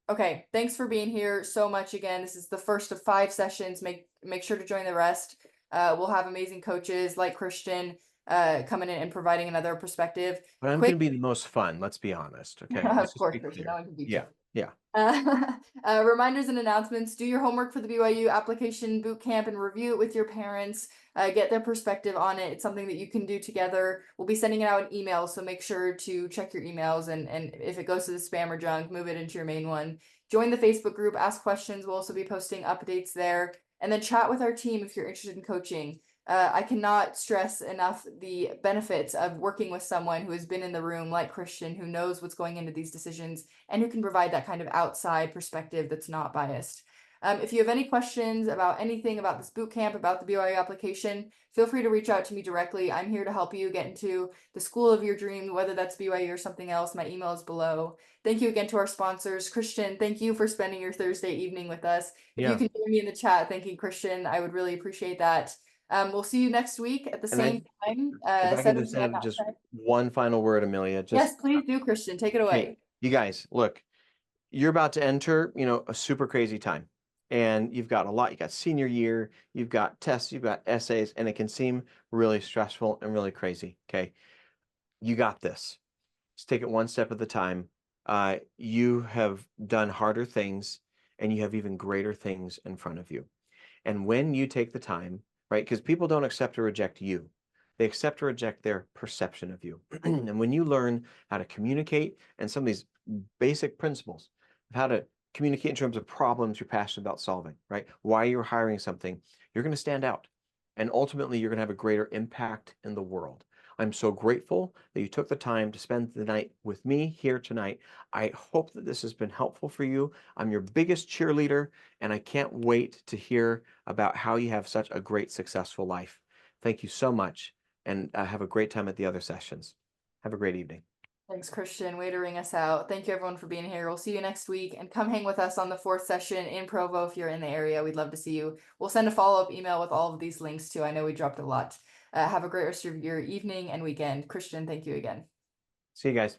Okay, thanks for being here so much again. This is the first of 5 sessions. Make sure to join the rest. We'll have amazing coaches like Christian coming in and providing another perspective. But I'm going Quick, to be the most fun. Let's be honest. Okay. Let's of just course, be Christian, no clear. one can beat you. Yeah. Yeah. Reminders and announcements. Do your homework for the BYU application boot camp and review it with your parents. Get their perspective on it. It's something that you can do together. We'll be sending it out in emails, so make sure to check your emails, and if it goes to the spam or junk, move it into your main one. Join the Facebook group, ask questions. We'll also be posting updates there. And then chat with our team if you're interested in coaching. I cannot stress enough the benefits of working with someone who has been in the room like Christian, who knows what's going into these decisions, and who can provide that kind of outside perspective that's not biased. If you have any questions about anything about this boot camp, about the BYU application, feel free to reach out to me directly. I'm here to help you get into the school of your dream, whether that's BYU or something else. My email is below. Thank you again to our sponsors. Christian, thank you for spending your Thursday evening with us. If you Yeah. can join me in the chat thanking Christian, I would really appreciate that. We'll see you next week at the And same time, if I can 7 just p.m. add just outside. one final word, Amelia, Yes, just, please do, Christian. Take it hey, away. you guys, look, you're about to enter, a super crazy time. And you've got a lot. You got senior year, you've got tests, you've got essays, and it can seem really stressful and really crazy. Okay. You got this. Just take it one step at a time. You have done harder things and you have even greater things in front of you. And when you take the time, right, because people don't accept or reject you, they accept or reject their perception of you. And when you learn how to communicate and some of these basic principles of how to communicate in terms of problems you're passionate about solving, right? Why you're hiring something, you're going to stand out. And ultimately, you're going to have a greater impact in the world. I'm so grateful that you took the time to spend the night with me here tonight. I hope that this has been helpful for you. I'm your biggest cheerleader, and I can't wait to hear about how you have such a great, successful life. Thank you so much, and have a great time at the other sessions. Have a great evening. Thanks, Christian. Way to ring us out. Thank you, everyone, for being here. We'll see you next week, and come hang with us on the 4th session in Provo if you're in the area. We'd love to see you. We'll send a follow-up email with all of these links too. I know we dropped a lot. Have a great rest of your evening and weekend. Christian, thank you again. See you guys.